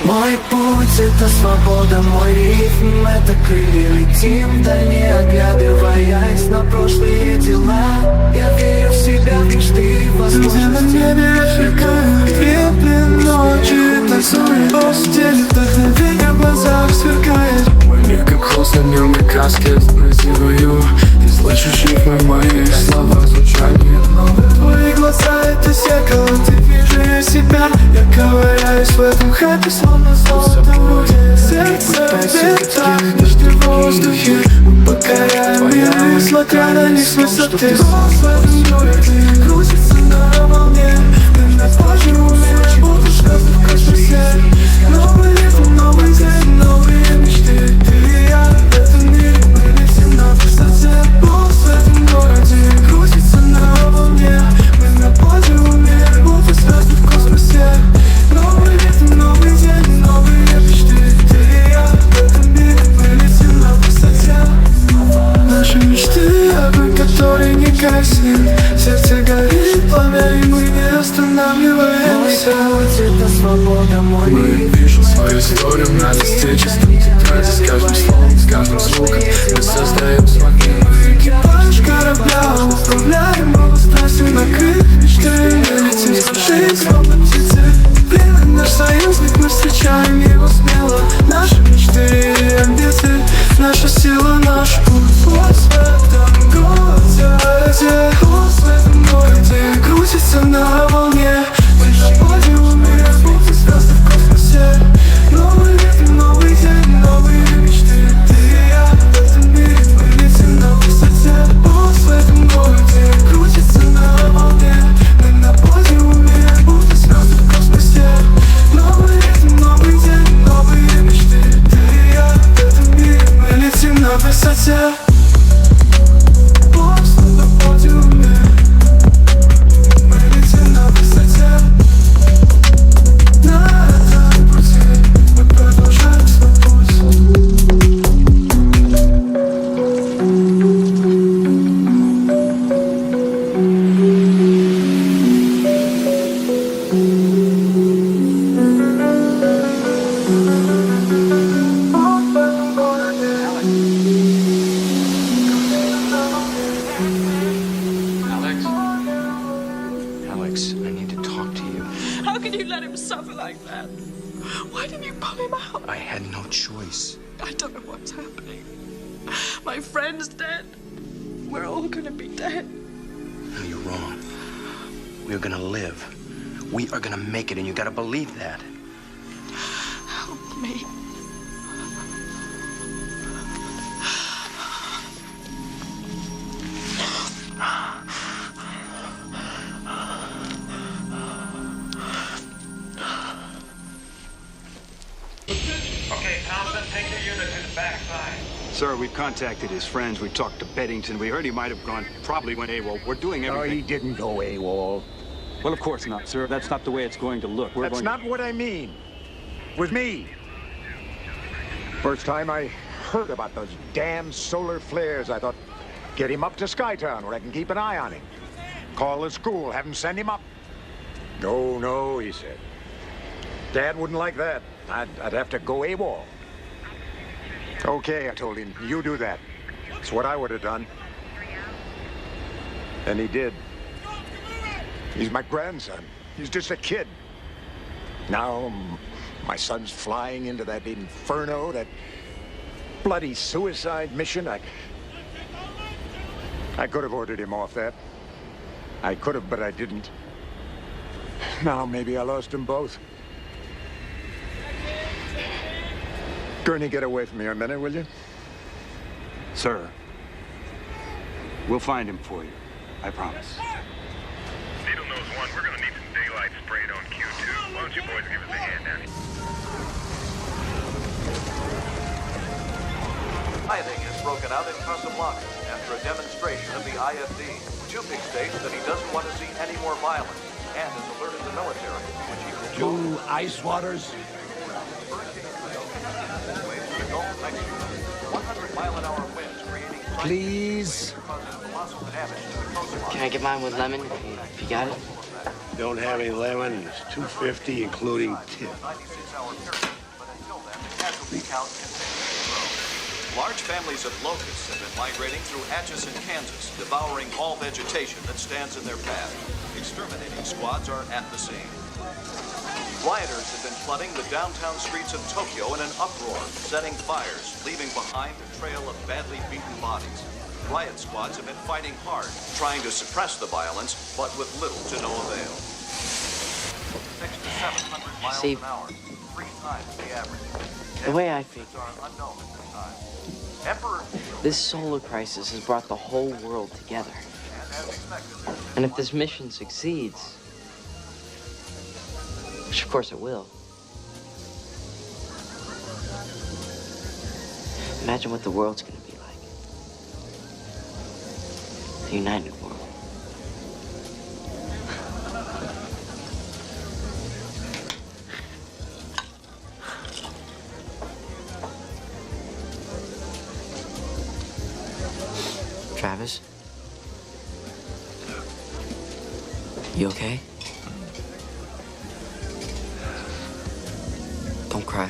Мой путь — это свобода, мой ритм — это крылья. Летим вдаль, не оглядываясь на прошлые дела. Я верю в себя, в мечты, в возможности. Где на небе сверкают крепли ночи, танцует постель, вдохновение в глазах сверкает. Мой мир как холст на нем и краски анализирую. Ты слышишь рифмы в моих словах, звучание новое. Твои глаза — это зеркало, ты видишь себя. Я ковыряюсь в этом хэппи, словно золотом руде. Сердце бьет так, нежно в воздухе. Мы покоряем мир, смотря на них с высоты. Голос в этом городе крутится на волне. Ты на позже умеешь, будто звезды в космосе. Новый ритм, новый день, новые мечты. Ты и я в этом мире, мы летим на высоте. Голос в этом городе крутится на волне. Мы на позже умеем, будто звезды в космосе. Новый ритм, новый день, новые мечты. Ты и я в этом мире, мы летим на высоте. Наши мечты, огонь, который не гаснет. Сердце горит пламя, и мы не останавливаемся. Мой путь — это свобода, мой мир. Мы пишем свою историю на листе чистом тетради. С каждым словом, с каждым звуком мы создаем смоги. Мы экипаж корабля, управляем его страстью на крыльях мечты. Мы летим с машин, словно птицы. Время наш союзник, мы встречаем его смело. Наши мечты и амбиции, наша сила, наш путь. Голос в этом городе, голос в этом городе крутится на волне. Мы на подиуме, будто звезды в космосе. Новый ритм, новый день, новые мечты. Ты и я в этом мире, мы летим на высоте. Голос в этом городе крутится на волне. Мы на подиуме, будто звезды в космосе. Новый ритм, новый день, новые мечты. Ты и я в этом мире, мы летим на высоте. Голос на подиуме, мы летим на высоте. На этом пути мы продолжаем свой
Alex, I need to talk to you.
How can you let him suffer like that? Why didn't you pull him out?
I had no choice.
I don't know what's happening. My friend's dead. We're all gonna be dead.
No, you're wrong. We're gonna live. We are gonna make it, and you gotta believe that.
Help me.
Okay, Thompson, take your unit to the backside.
Sir, we've contacted his friends. We talked to Beddington. We heard he might have probably went AWOL. We're doing everything.
No, he didn't go AWOL.
Well, of course not, sir. That's not the way it's going to look.
That's not what I mean. With me. First time I heard about those damn solar flares, I thought, get him up to Skytown where I can keep an eye on him. Call the school, have him send him up. No, no, he said. Dad wouldn't like that. I'd have to go AWOL. Okay, I told him, you do that. It's what I would have done. And he did. He's my grandson. He's just a kid. Now, my son's flying into that inferno, that bloody suicide mission. I could have ordered him off that. I could have, but I didn't. Now, maybe I lost them both. Gurney, get away from me a minute, will you?
Sir, we'll find him for you. I promise.
Needle Nose 1, we're gonna need some daylight sprayed on Q2. Why don't you boys give us a hand down here?
Rioting is broken out in Casablanca after a demonstration of the IFD. Tupik states that he doesn't want to see any more violence and has alerted the military, which he will
Two ice waters.
100-mile-an-hour winds creating
Please.
Can I get mine with lemon if you got it?
Don't have any lemon. It's $2.50 including tip.
96-hour period. count continues to grow. Large families of locusts have been migrating through Atchison, Kansas, devouring all vegetation that stands in their path. Exterminating squads are at the scene. Rioters have been flooding the downtown streets of Tokyo in an uproar, setting fires, leaving behind a trail of badly beaten bodies. Riot squads have been fighting hard, trying to suppress the violence, but with little to no avail. 600 to 700 miles an hour, 3 times the average.
The way I figure,
Are unknown at this time. Emperor
this solar crisis has brought the whole world together.
and as expected,
And if this mission succeeds, which of course it will, imagine what the world's going to be like. A united world. Travis? You okay? Don't cry.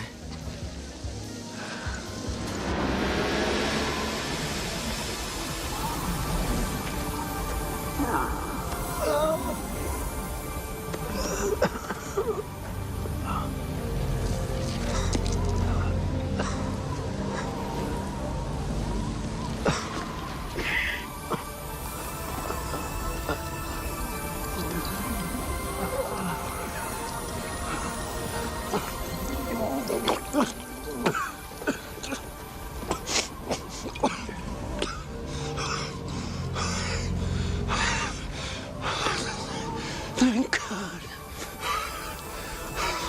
Thank God.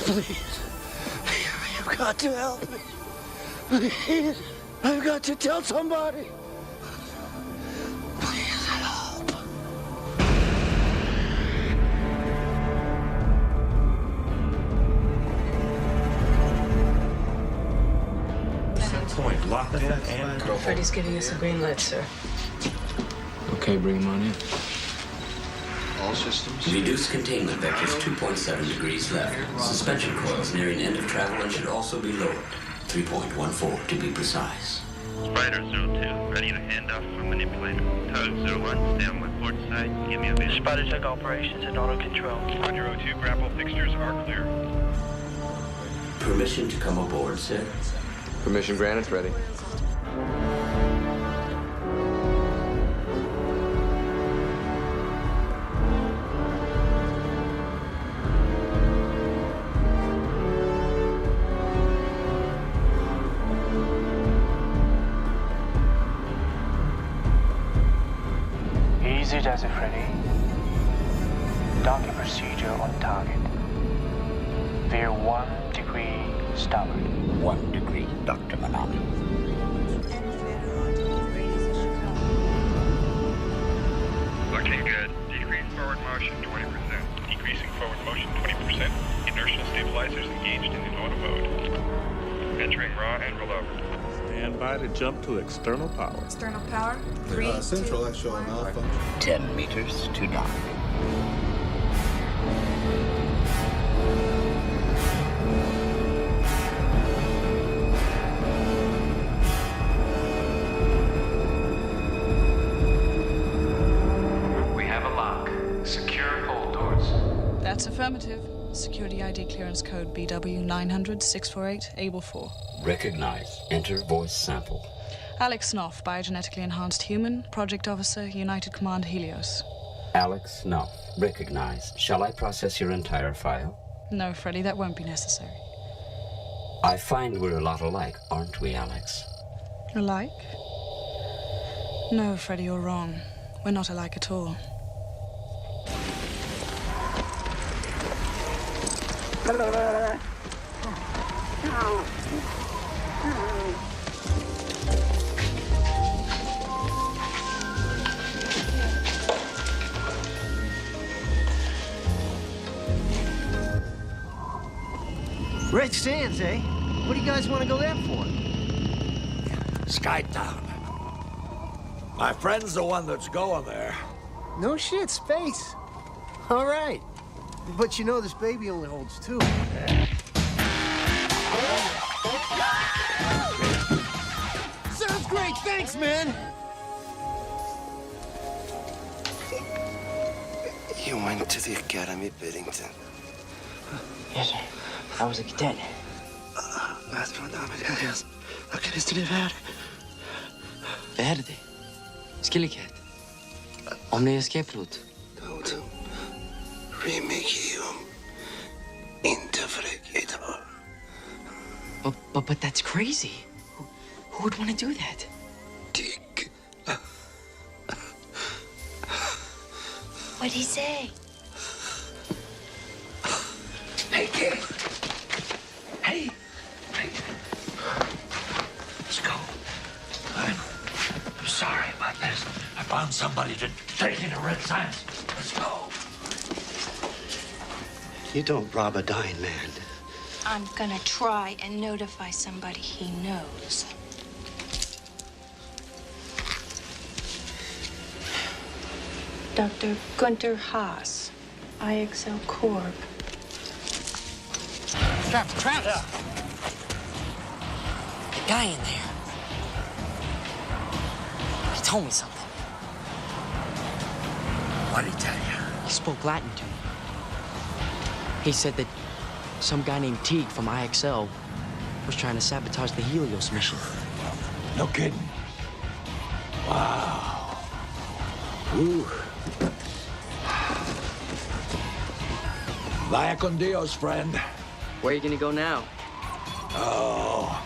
Please. You've got to help me. Please. I've got to tell somebody. Please help.
Point locked in and
Freddie's giving us a green light, sir.
Okay, bring him on in.
all systems.
Reduced containment vectors 2.7 degrees left. Suspension coils nearing end of travel and should also be lowered. 3.14 to be precise.
Spider 02, ready to hand off for manipulator. Tug 01, stay on my port side. Give me a vision.
Spider Tug operations in auto control.
Roger 02, grapple fixtures are clear.
Permission to come aboard, sir?
Permission granted, Freddy.
Easy does it, Freddy. Docking procedure on target. Veer 1 degree starboard.
1 degree, Dr. Manami.
Looking good. Decrease forward motion 20%. Decreasing forward motion 20%. Inertial stabilizers engaged in the auto mode. Entering raw and roll over.
Stand by to jump to external power.
External power. 3,
Central
2,
actual
1.
malfunction.
10 meters to dock.
We have a lock. Secure hold doors.
That's affirmative. Security ID clearance code BW 900-648, able for.
Recognize. Enter voice sample.
Alex Knopf, biogenetically enhanced human, project officer, United Command Helios.
Alex Knopf. Recognize. Shall I process your entire file?
No, Freddy, that won't be necessary.
I find we're a lot alike, aren't we, Alex?
Alike? No, Freddy, you're wrong. We're not alike at all.
Red Sands, eh? What do you guys want to go there for?
Skytown. My friend's the one that's going there.
No shit, space. All right. But you know this baby only holds 2. Thanks, man.
You went to the academy, Biddington.
Yes, sir. I was a cadet.
Las Prodamedarias. Lo queriste llevar.
Verde. Skillicat. Omne escaplut.
Todo. Remigium. Interfregator.
But that's crazy. Who would want to do that?
Dick.
What'd he say?
Hey, kid. Hey. Let's go. I'm sorry about this. I found somebody to take you to Red Sands. Let's go.
You don't rob a dying man.
I'm gonna try and notify somebody he knows. Dr. Gunter Haas, IXL Corp.
Travis! The guy in there. He told me something.
What did he tell you?
He spoke Latin to me. He said that some guy named Teague from IXL was trying to sabotage the Helios mission.
No kidding. Wow. Ooh. Vaya con Dios, friend.
Where are you gonna go now?
Oh,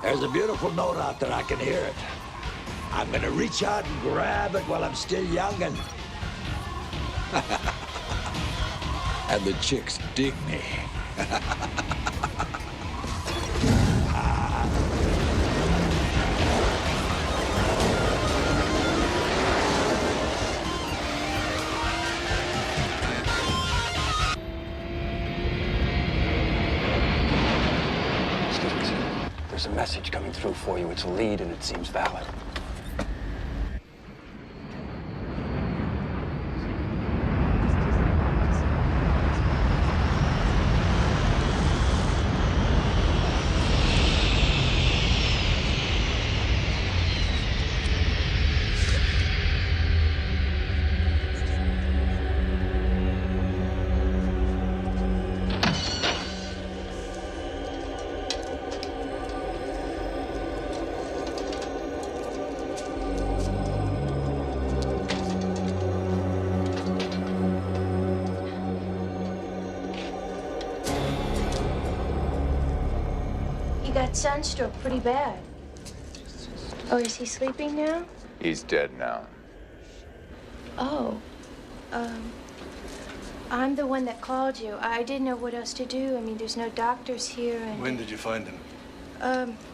there's a beautiful note out there. I can hear it. I'm gonna reach out and grab it while I'm still young and... and the chicks dig me.
There's a message coming through for you. It's a lead, and it seems valid.
He got sunstroke pretty bad. Oh, is he sleeping now?
He's dead now.
Oh. I'm the one that called you. I didn't know what else to do. I mean, there's no doctors here and...
When did you find him?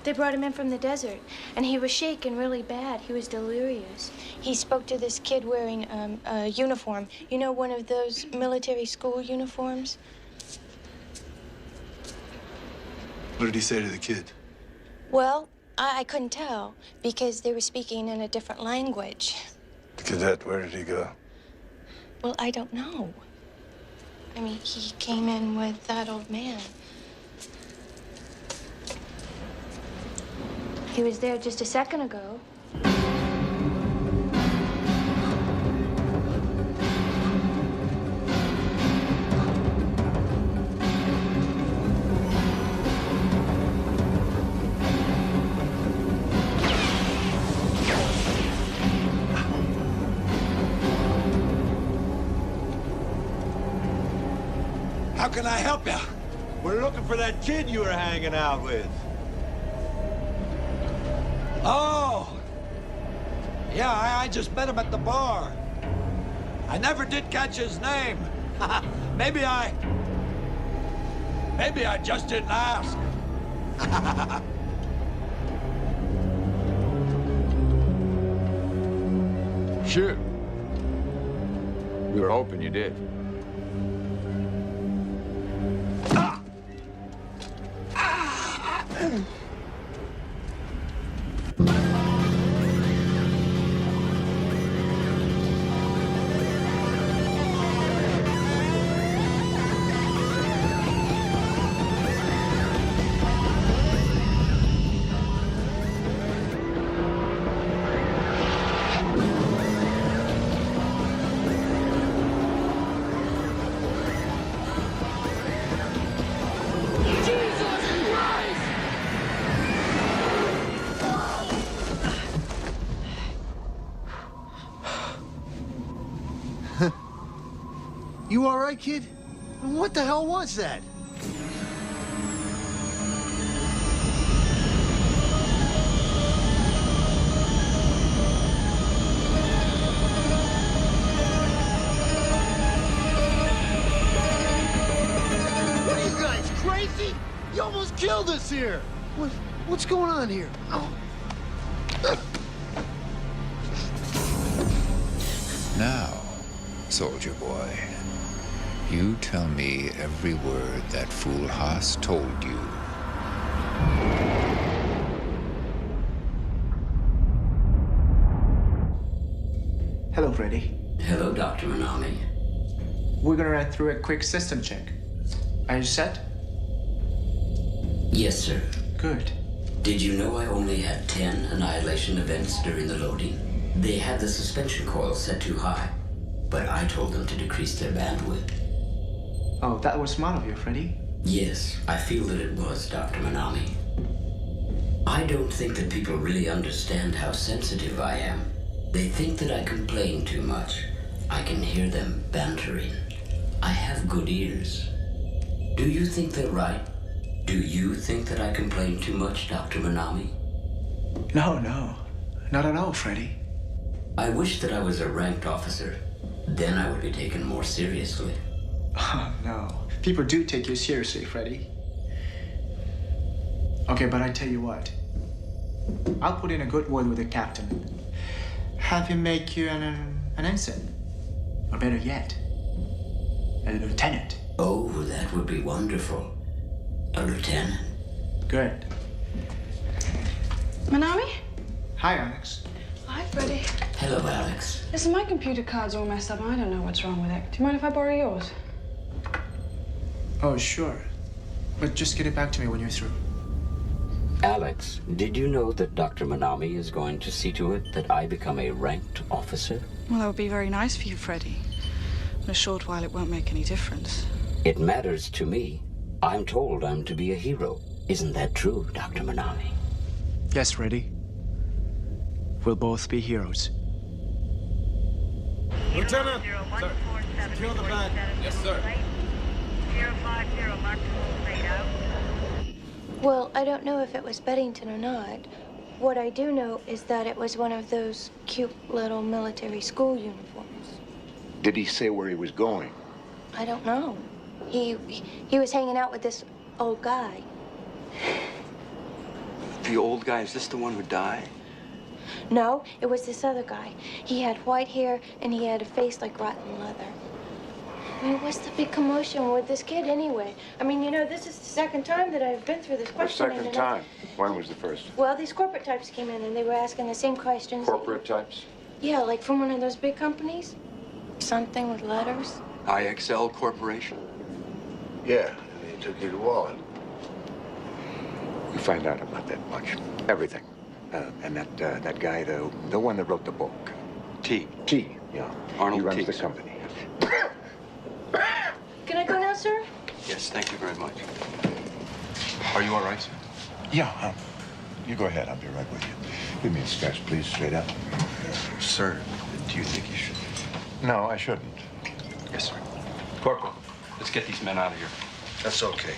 They brought him in from the desert, and he was shaking really bad. He was delirious. He spoke to this kid wearing a uniform. You know, one of those military school uniforms?
What did he say to the kid?
Well, I couldn't tell because they were speaking in a different language.
The cadet, where did he go?
Well, I don't know. I mean, he came in with that old man. He was there just a second ago.
How can I help you?
We're looking for that kid you were hanging out with.
Oh! Yeah, I just met him at the bar. I never did catch his name. Maybe I just didn't ask.
Sure. We were hoping you did.
You all right, kid? What the hell was that? What are you guys, crazy? You almost killed us here. What's going on here? Oh.
Now, soldier boy, you tell me every word that fool Haas told you.
Hello, Freddy.
Hello, Dr. Manami.
We're gonna run through a quick system check. Are you set?
Yes, sir.
Good.
Did you know I only had 10 annihilation events during the loading? They had the suspension coils set too high, but I told them to decrease their bandwidth.
Oh, that was smart of you, Freddy.
Yes, I feel that it was, Dr. Manami. I don't think that people really understand how sensitive I am. They think that I complain too much. I can hear them bantering. I have good ears. Do you think they're right? Do you think that I complain too much, Dr. Manami?
No, not at all, Freddy.
I wish that I was a ranked officer. Then I would be taken more seriously.
Oh, no. People do take you seriously, Freddy. Okay, but I tell you what. I'll put in a good word with the captain. Have him make you an ensign. Or better yet, a lieutenant.
Oh, that would be wonderful. A lieutenant.
Good.
Manami?
Hi, Alex.
Hi, Freddy.
Hello, Alex.
Listen, my computer card's all messed up. I don't know what's wrong with it. Do you mind if I borrow yours?
Oh, sure. But just get it back to me when you're through.
Alex, did you know that Dr. Manami is going to see to it that I become a ranked officer?
Well, that would be very nice for you, Freddy. In a short while, it won't make any difference.
It matters to me. I'm told I'm to be a hero. Isn't that true, Dr. Manami?
Yes, Freddy. We'll both be heroes.
Lieutenant! Sir, secure the bag. Yes, sir.
050, mark out. Well, I don't know if it was Beddington or not. What I do know is that it was one of those cute little military school uniforms.
Did he say where he was going?
I don't know. He was hanging out with this old guy.
The old guy, is this the one who died?
No, it was this other guy. He had white hair and he had a face like rotten leather. I mean, what's the big commotion with this kid anyway? I mean, you know, this is the second time that I've been through this
The
questioning.
second
and
time. When was the first?
Well, these corporate types came in and they were asking the same questions.
Corporate types?
Yeah, like from one of those big companies. Something with letters.
IXL Corporation?
Yeah, and he took your wallet. We find out about that much. Everything. And that guy, the one that wrote the book.
T.
Yeah.
Arnold
He runs
T.
the company.
Can I go now, sir?
Yes, thank you very much. Are you all right, sir?
Yeah, you go ahead. I'll be right with you. Give me a sketch, please, straight up.
Sir, do you think you should?
No, I shouldn't.
Yes, sir. Corporal, let's get these men out of here.
That's okay.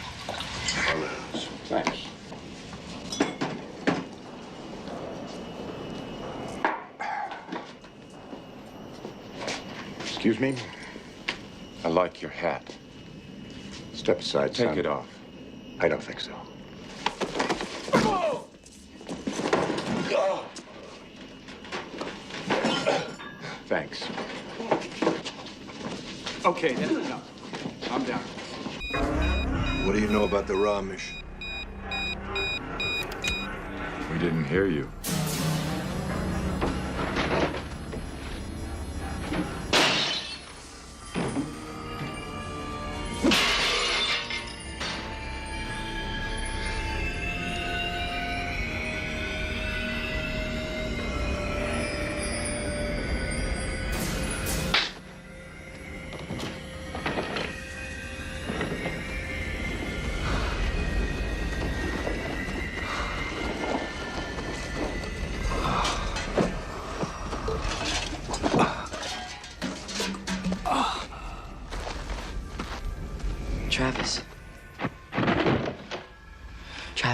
Thanks. Excuse me? I like your hat. Step aside, son.
Take it off.
I don't think so. Thanks.
Okay, that's enough. I'm down.
What do you know about the Ra mission?
We didn't hear you.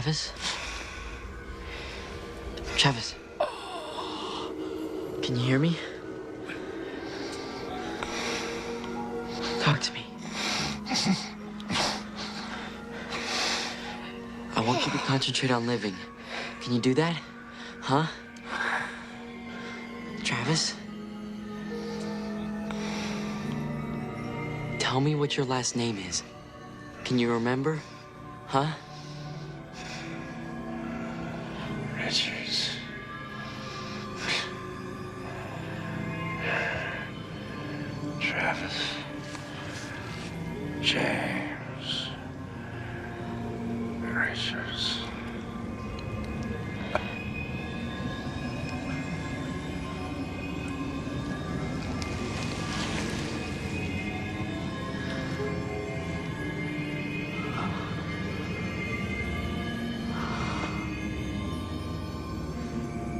Travis? Travis? Can you hear me? Talk to me. I want you to concentrate on living. Can you do that? Huh? Travis? Tell me what your last name is. Can you remember? Huh?
Richards. Travis. James. Richards.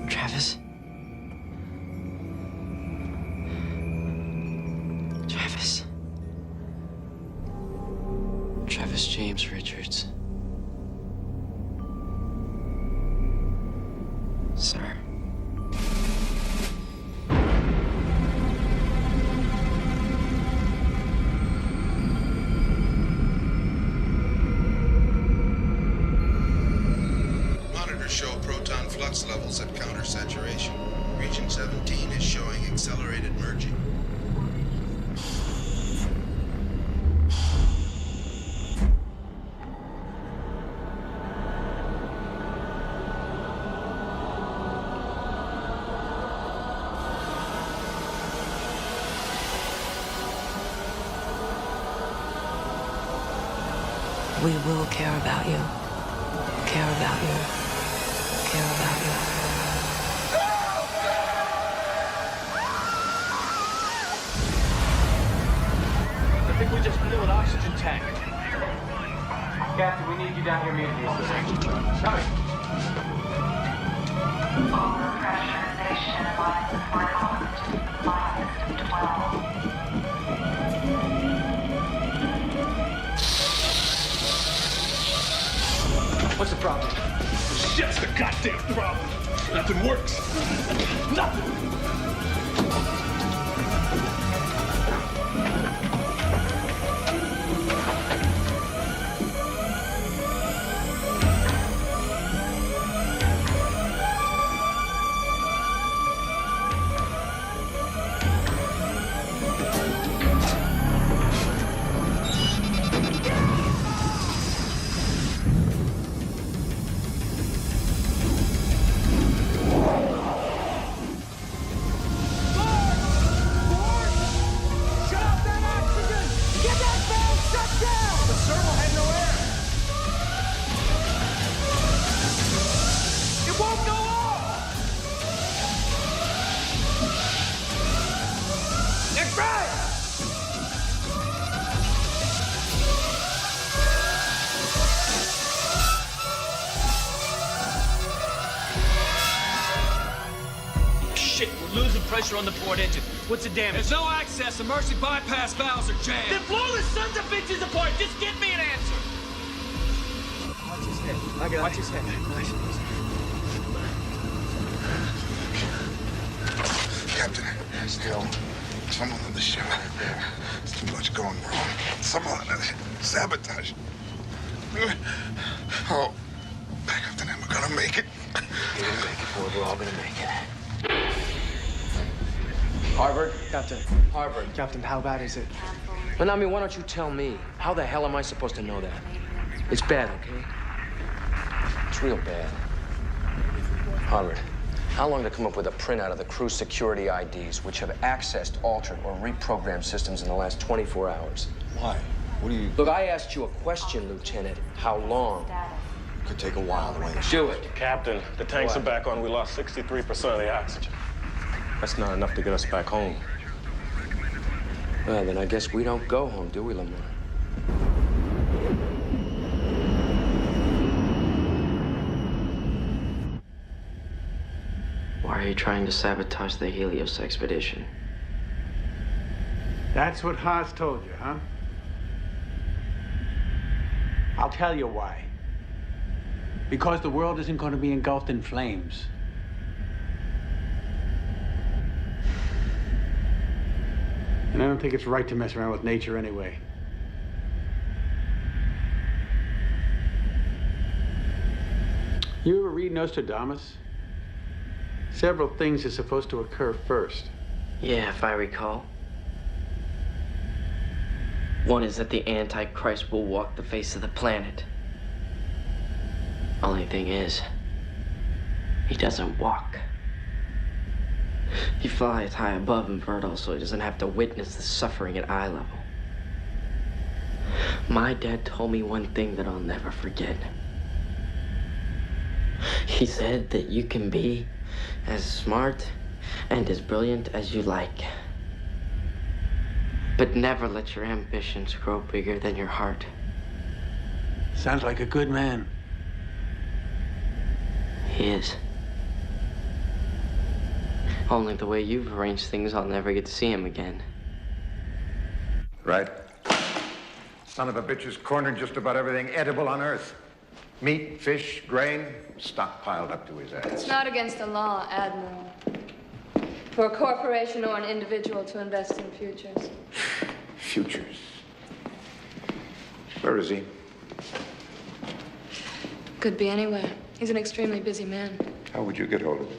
Travis? Travis? Travis James Richards. Sir.
Monitors show proton flux levels at counter saturation. Region 17 is showing accelerated merging.
We will care about you. Care about you. Care about you.
I think we just blew an oxygen tank. Captain, we need you down here immediately. Coming.
Pressurization
What's the problem?
Shit's the goddamn problem. Nothing works. Nothing.
Shit, we're losing pressure on the port engine. What's the damage?
There's no access. Emergency bypass valves are jammed.
Then blow the sons of bitches apart. Just get me an answer.
Watch his head. I got it. Watch his head.
Captain, still, someone on the ship. There's too much going wrong. Someone sabotage. Oh, Captain, am I gonna make it?
You're gonna make it, boy. We're all gonna make it.
Harvard? Captain. Harvard. Captain, how bad is it?
Manami, why don't you tell me? How the hell am I supposed to know that? It's bad, okay? It's real bad. Harvard, how long to come up with a printout of the crew security IDs, which have accessed, altered, or reprogrammed systems in the last 24 hours?
Why? What do you...
Look, I asked you a question, Lieutenant. How long?
Could take a while the way it's...
Do it.
Captain, the tanks are back on. We lost 63% of the oxygen. That's not enough to get us back home.
Well, then I guess we don't go home, do we, Lamar?
Why are you trying to sabotage the Helios expedition?
That's what Haas told you, huh? I'll tell you why.
Because the world isn't going to be engulfed in flames. And I don't think it's right to mess around with nature anyway. You ever read Nostradamus? Several things are supposed to occur first.
Yeah, if I recall. One is that the Antichrist will walk the face of the planet. Only thing is, he doesn't walk. He flies high above Inverno so he doesn't have to witness the suffering at eye level. My dad told me one thing that I'll never forget. He said that you can be as smart and as brilliant as you like, but never let your ambitions grow bigger than your heart.
Sounds like a good man.
He is. Only the way you've arranged things, I'll never get to see him again.
Right. Son of a bitch has cornered just about everything edible on Earth. Meat, fish, grain, stockpiled up to his ass.
It's not against the law, Admiral, for a corporation or an individual to invest in futures.
Futures. Where is he?
Could be anywhere. He's an extremely busy man.
How would you get hold of him?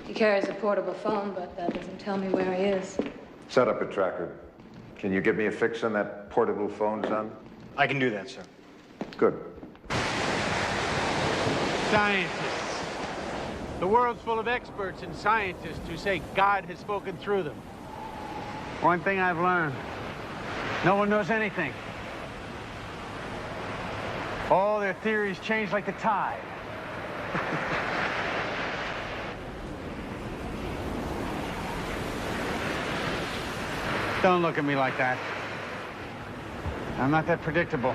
He carries a portable phone, but that doesn't tell me where he is.
Set up a tracker. Can you give me a fix on that portable phone, son?
I can do that, sir.
Good.
Scientists. The world's full of experts and scientists who say God has spoken through them. One thing I've learned, no one knows anything. All their theories change like the tide. Don't look at me like that. I'm not that predictable.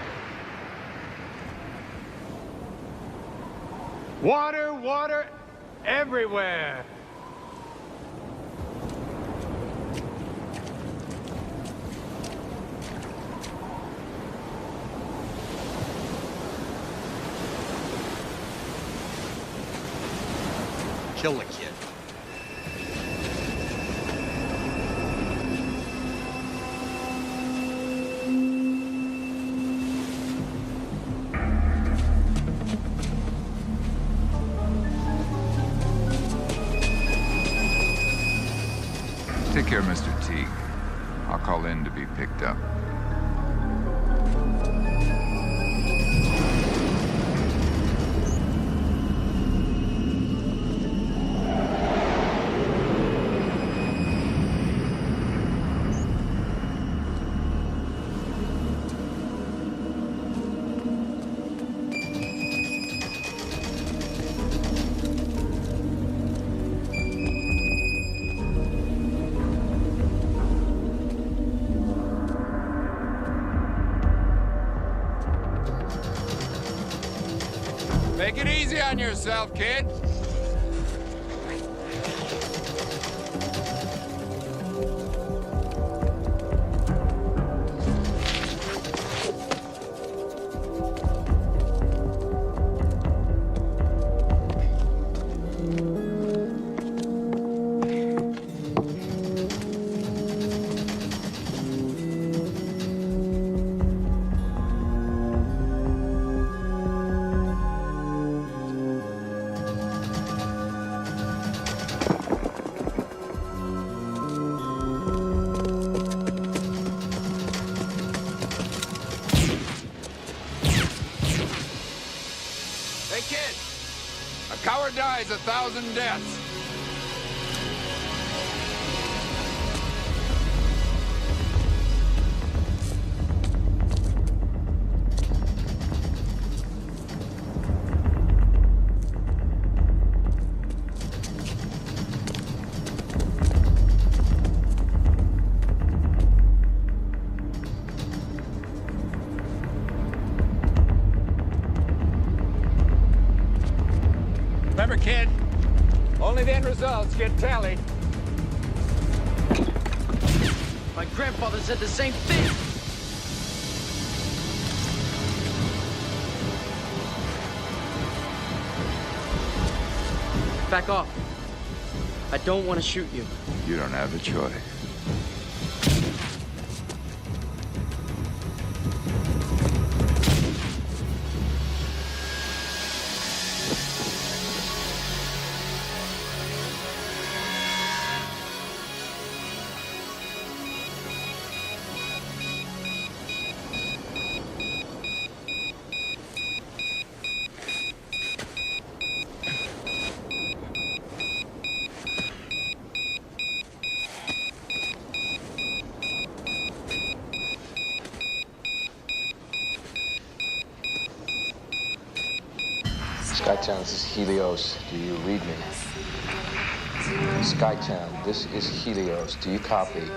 Water, water, everywhere.
Kill the kid.
Take care, Mr. Teague. I'll call in to be picked up.
Take it easy on yourself, kid. Coward dies 1,000 deaths. Remember, kid, only the end results get tallied.
My grandfather said the same thing. Back off. I don't want to shoot you.
You don't have a choice.
Skytown, this is Helios. Do you read me? Skytown, this is Helios. Do you copy?
050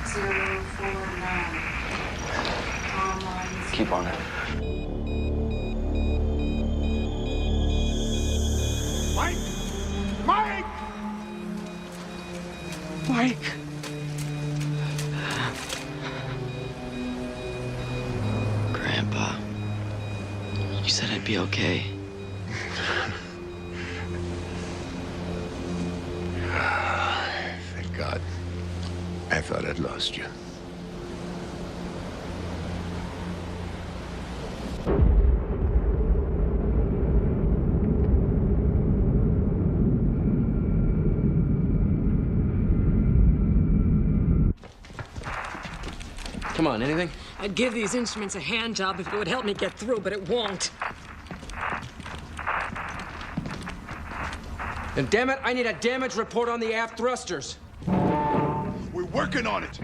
049.
Keep on it.
Mike! Mike!
Mike! Grandpa, you said I'd be okay.
Thank God. I thought I'd lost you.
Come on, anything?
I'd give these instruments a hand job if it would help me get through, but it won't.
Then damn it, I need a damage report on the aft thrusters.
We're working on it.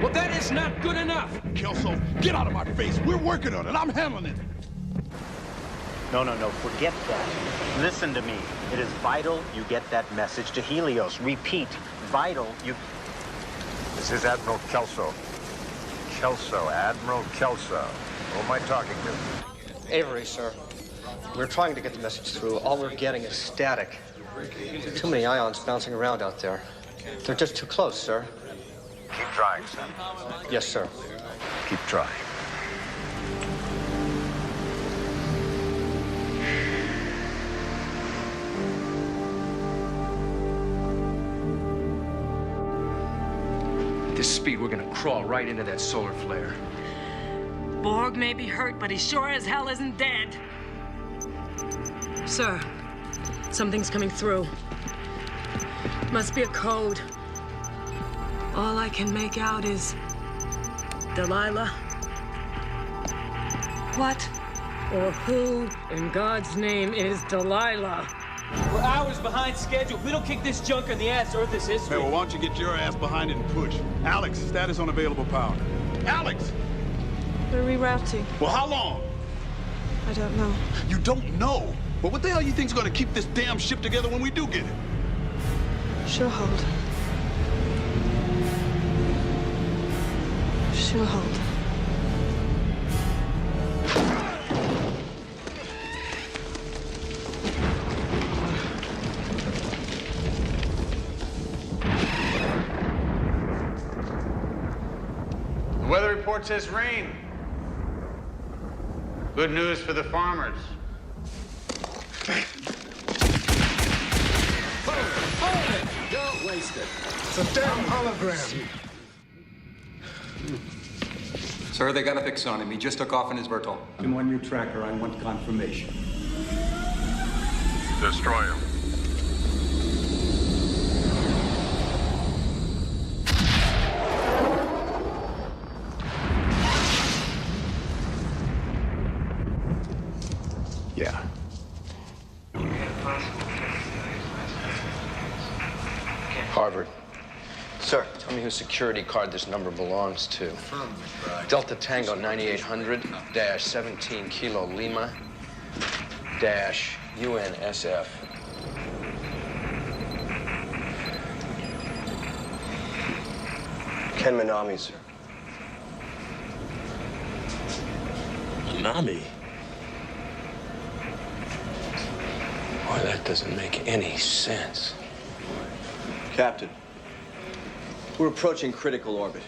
Well, that is not good enough.
Kelso, get out of my face. We're working on it. I'm handling it.
No, forget that. Listen to me. It is vital you get that message to Helios. Repeat, vital you...
This is Admiral Kelso. Admiral Kelso. Who am I talking to?
Avery, sir. We're trying to get the message through. All we're getting is static. Too many ions bouncing around out there. They're just too close, sir.
Keep trying, son.
Yes, sir.
Keep trying.
At this speed, we're gonna crawl right into that solar flare.
Borg may be hurt, but he sure as hell isn't dead. Sir, something's coming through. Must be a code. All I can make out is Delilah. What or who in God's name is Delilah?
We're hours behind schedule. If we don't kick this junk in the ass, Earth is history.
Hey, well, why don't you get your ass behind it and push? Alex, status on available power. Alex!
We're rerouting.
Well, how long?
I don't know.
You don't know? But what the hell you think's gonna keep this damn ship together when we do get it?
She'll hold. She'll hold.
The weather report says rain. Good news for the farmers.
Don't waste it. It's a damn hologram.
Sir, they got a fix on him. He just took off in his Vertol.
I'm on your tracker. I want confirmation.
Destroy him.
Yeah.
Harvard. Sir, tell me whose security card this number belongs to. Delta Tango 9800-17 Kilo Lima -UNSF. Ken Minami, sir.
Minami?
Boy, that doesn't make any sense.
Captain, we're approaching critical orbit.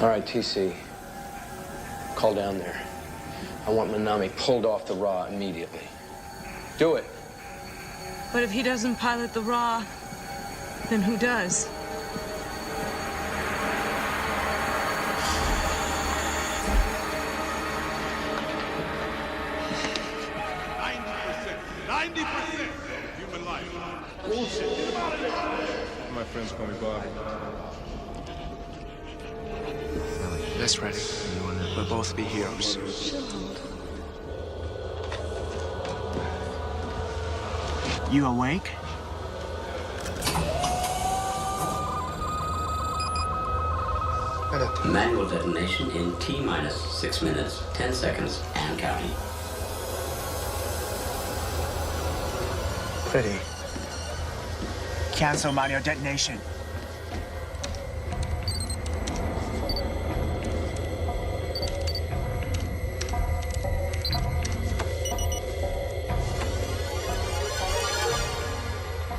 All right, TC. Call down there. I want Minami pulled off the Ra immediately. Do it.
But if he doesn't pilot the Ra, then who does?
My friends call me Bob.
Let's ready. We'll both be heroes. You awake?
Manual detonation in T-minus 6 minutes, 10 seconds, and counting.
Pretty. Cancel manual detonation.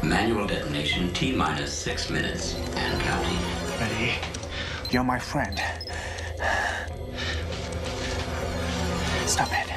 Manual detonation T-minus 6 minutes, and counting.
Ready? You're my friend. Stop it.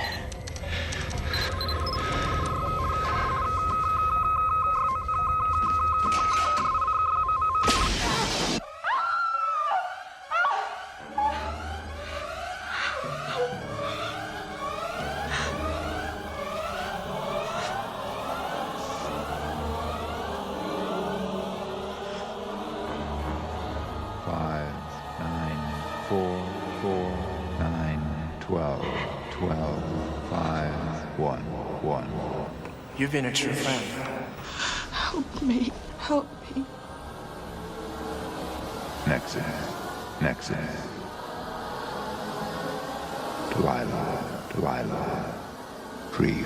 You've been a true friend.
Help me. Help me.
Nexus. Delilah. Free.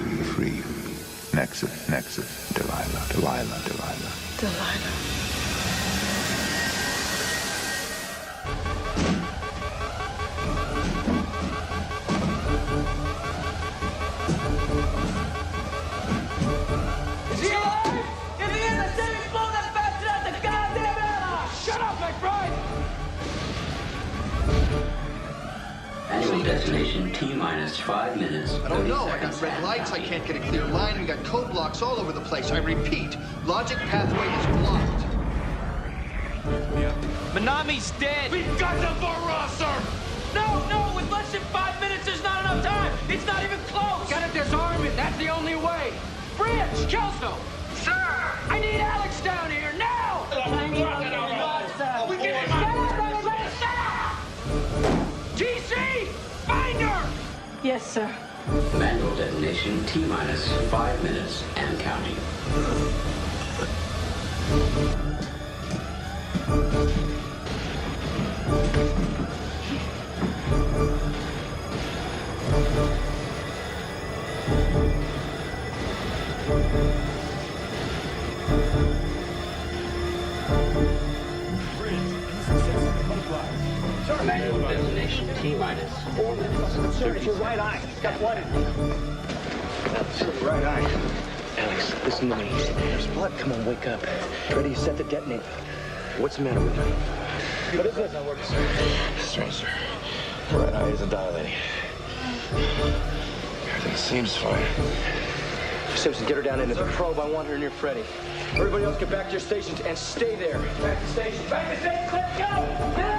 Nexus. Delilah.
Is he alive? If he is, I said he's blown that bastard out the goddamn airlock! Shut up, McBride!
Manual detonation T-minus 5 minutes, 30
I don't know. I
seconds,
got red
and
lights. I
counting.
can't get a clear line. We got code blocks all over the place. I repeat, logic pathway is blocked.
Minami's dead! We've got the Barra, sir! No! With less than 5 minutes, there's not enough time! It's not even close! Gotta disarm it! That's the only way! Bridge! Kelso! Sir! I need Alex down here, now! We can stop! TC! Find her!
Yes, sir.
Manual detonation T-minus 5 minutes, and counting. Manual detonation T-minus 4 minutes, 30
Your right eye. Got blood in it.
Right eye.
Alex, listen to me. There's blood. Come on, wake up. Ready, set to detonate. What's the matter with you?
What is this?
Strange, sir. Right eye isn't dilating. Everything seems fine. Simpson, get her down into the probe. I want her near Freddy. Everybody else get back to your stations and stay there. Back to station. Back to station. Let's go! Now!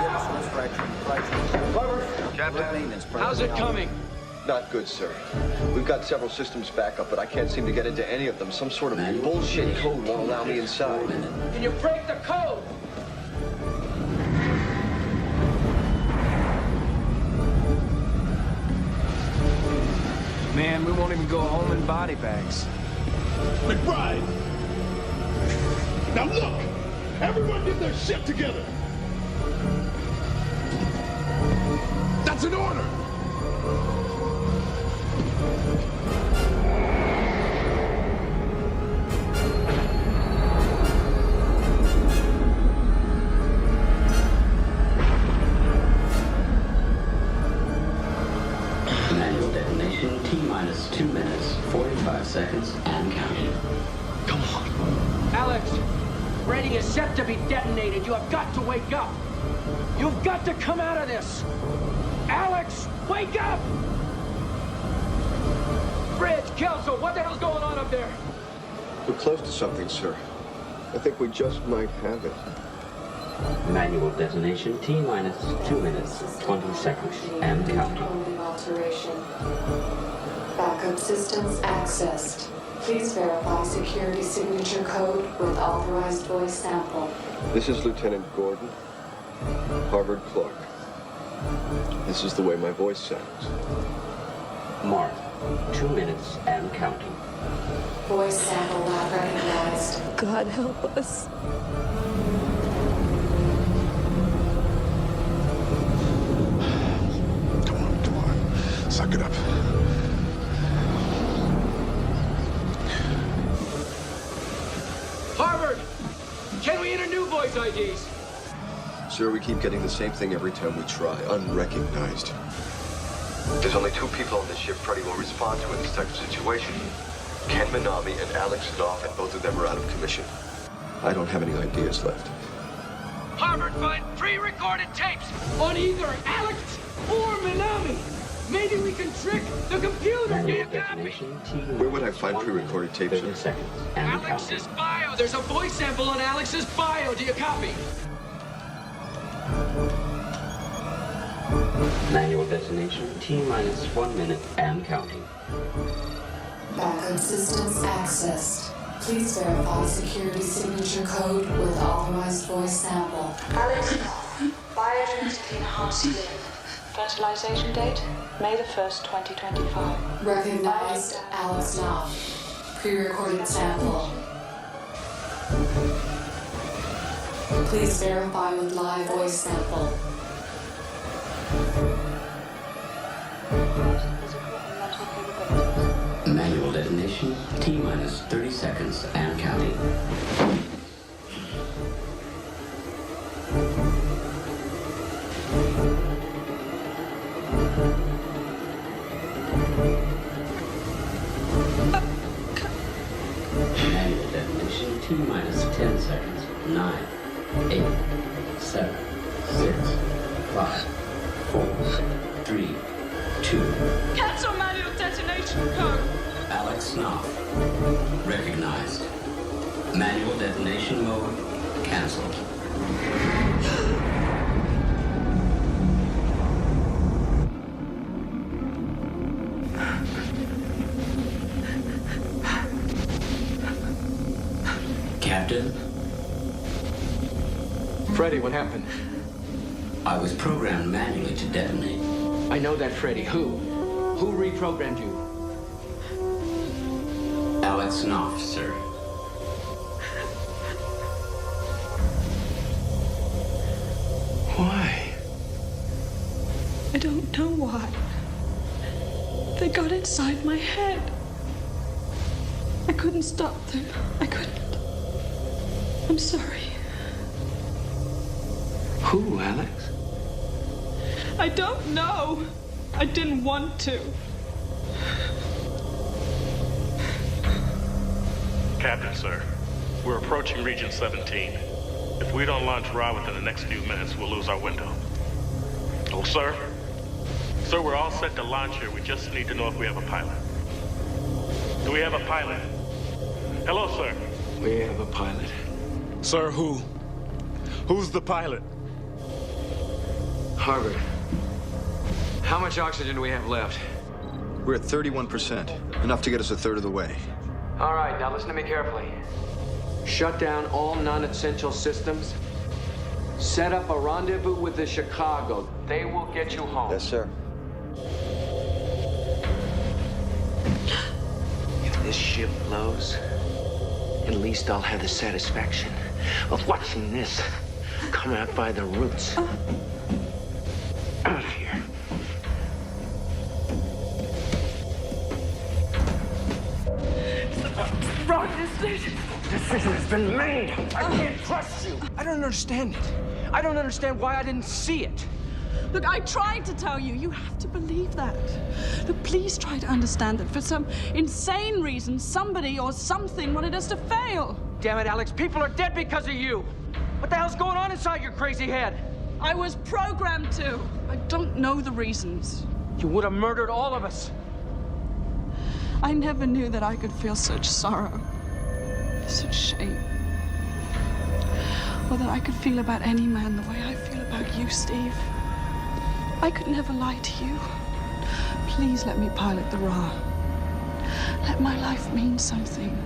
Captain,
How's it coming?
not good, sir. We've got several systems back up, but I can't seem to get into any of them. Some sort of bullshit code won't allow me inside.
Can you break the code?
Man, we won't even go home in body bags.
McBride! Now look! Everyone get their shit together! That's an order!
Manual detonation T-minus 2 minutes, 45 seconds, and counting.
Come on. Alex, Ready is set to be detonated. You have got to wake up. You've got to come out of this. Alex, wake up! Bridge, Kelso, what the hell's going on up there?
We're close to something, sir. I think we just might have it.
Manual detonation, T-minus 2 minutes, 20 seconds, and counting.
Alteration. Backup systems accessed. Please verify security signature code with authorized voice sample.
This is Lieutenant Gordon, Harvard Clark. This is the way my voice sounds.
Mark, 2 minutes and counting.
Voice sample not recognized.
God help us.
Come on. Suck it up.
Harvard! Can we enter new voice IDs?
Sir, we keep getting the same thing every time we try. Unrecognized. There's only 2 people on this ship Freddy will respond to in this type of situation. Ken Minami and Alex Knopf, and both of them are out of commission. I don't have any ideas left.
Harvard, find pre-recorded tapes on either Alex or Minami. Maybe we can trick the computer. Do you copy?
Where would I find pre-recorded tapes?
Alex's bio. There's a voice sample on Alex's bio. Do you copy?
Manual detonation, T-minus 1 minute and counting.
Backup systems accessed. Please verify security signature code with authorized voice sample.
Alex, biogenetically enhanced live. Fertilization date, May the 1st, 2025.
Recognized Alex Knopf. Pre-recorded sample. Please verify with live voice sample.
Manual detonation, T-minus 30 seconds and counting. Manual detonation, T-minus 10 seconds. 9, 8, 7, 6, 5, 4, 3, 2.
Cancel manual detonation code.
Alex Knopf. Recognized. Manual detonation mode canceled. Captain?
Freddy, what happened?
I was programmed manually to detonate.
I know that, Freddy. Who? Who reprogrammed you?
Alex Knopf, sir.
Why?
I don't know why. They got inside my head. I couldn't stop them. I couldn't. I'm sorry.
Who, Alex?
I don't know. I didn't want to.
Captain, sir, we're approaching Region 17. If we don't launch Ra within the next few minutes, we'll lose our window. Oh, sir? Sir, we're all set to launch here. We just need to know if we have a pilot. Do we have a pilot? Hello, sir.
We have a pilot.
Sir, who? Who's the pilot?
Harvard. How much oxygen do we have left?
We're at 31%. Enough to get us a third of the way.
All right, now listen to me carefully. Shut down all non-essential systems. Set up a rendezvous with the Chicago. They will get you home.
Yes, sir.
If this ship blows, at least I'll have the satisfaction of watching this come out by the roots. Out of here.
Wrong decision.
Decision has been made. I can't trust you. I don't understand it. I don't understand why I didn't see it.
Look, I tried to tell you. You have to believe that. Look, please try to understand that for some insane reason, somebody or something wanted us to fail.
Damn it, Alex. People are dead because of you. What the hell's going on inside your crazy head?
I was programmed to. I don't know the reasons.
You would have murdered all of us.
I never knew that I could feel such sorrow, such shame, or that I could feel about any man the way I feel about you, Steve. I could never lie to you. Please let me pilot the Ra. Let my life mean something.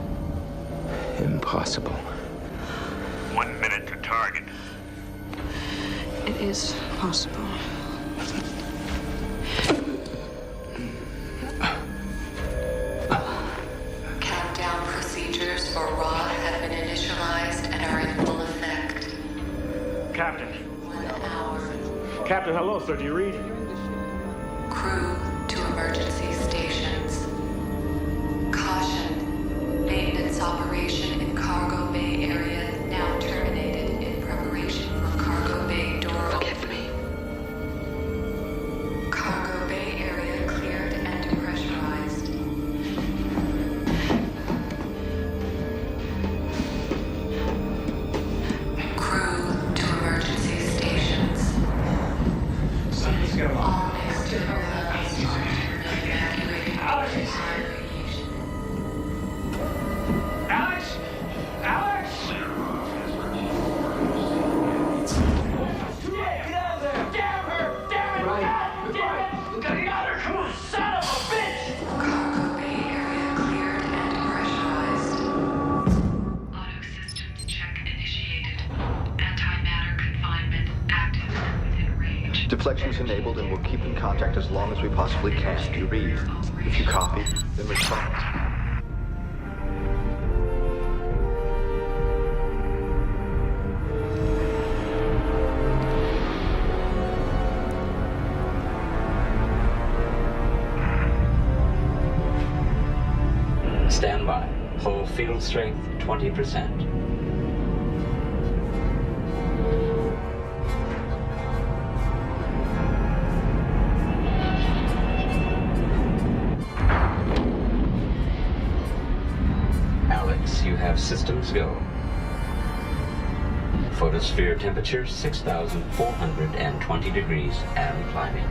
Impossible.
1 minute to target.
It is possible.
Countdown procedures for Ra have been initialized and are in full effect.
Captain.
1 hour.
Captain, hello, sir. Do you read?
Crew to emergency stations. Caution. Maintenance operation in Cargo Bay area now terminated in preparation for Cargo Bay door opening. Cargo Bay area cleared and depressurized. Crew to emergency stations.
Something's going on.
All mixed airlines are evacuated.
Alex! Alex! Get out of there! Damn her! Damn it! God damn it! Get out of her! Son of a bitch!
Cargo Bay area cleared and depressurized. Auto systems check initiated. Antimatter confinement active and within range.
Deflection's enabled and we'll keep in contact as long as we possibly can. Do you read? If you copy, then respond.
Stand by. Hull field strength 20%. Alex, you have systems go. Photosphere temperature 6,420 degrees and climbing.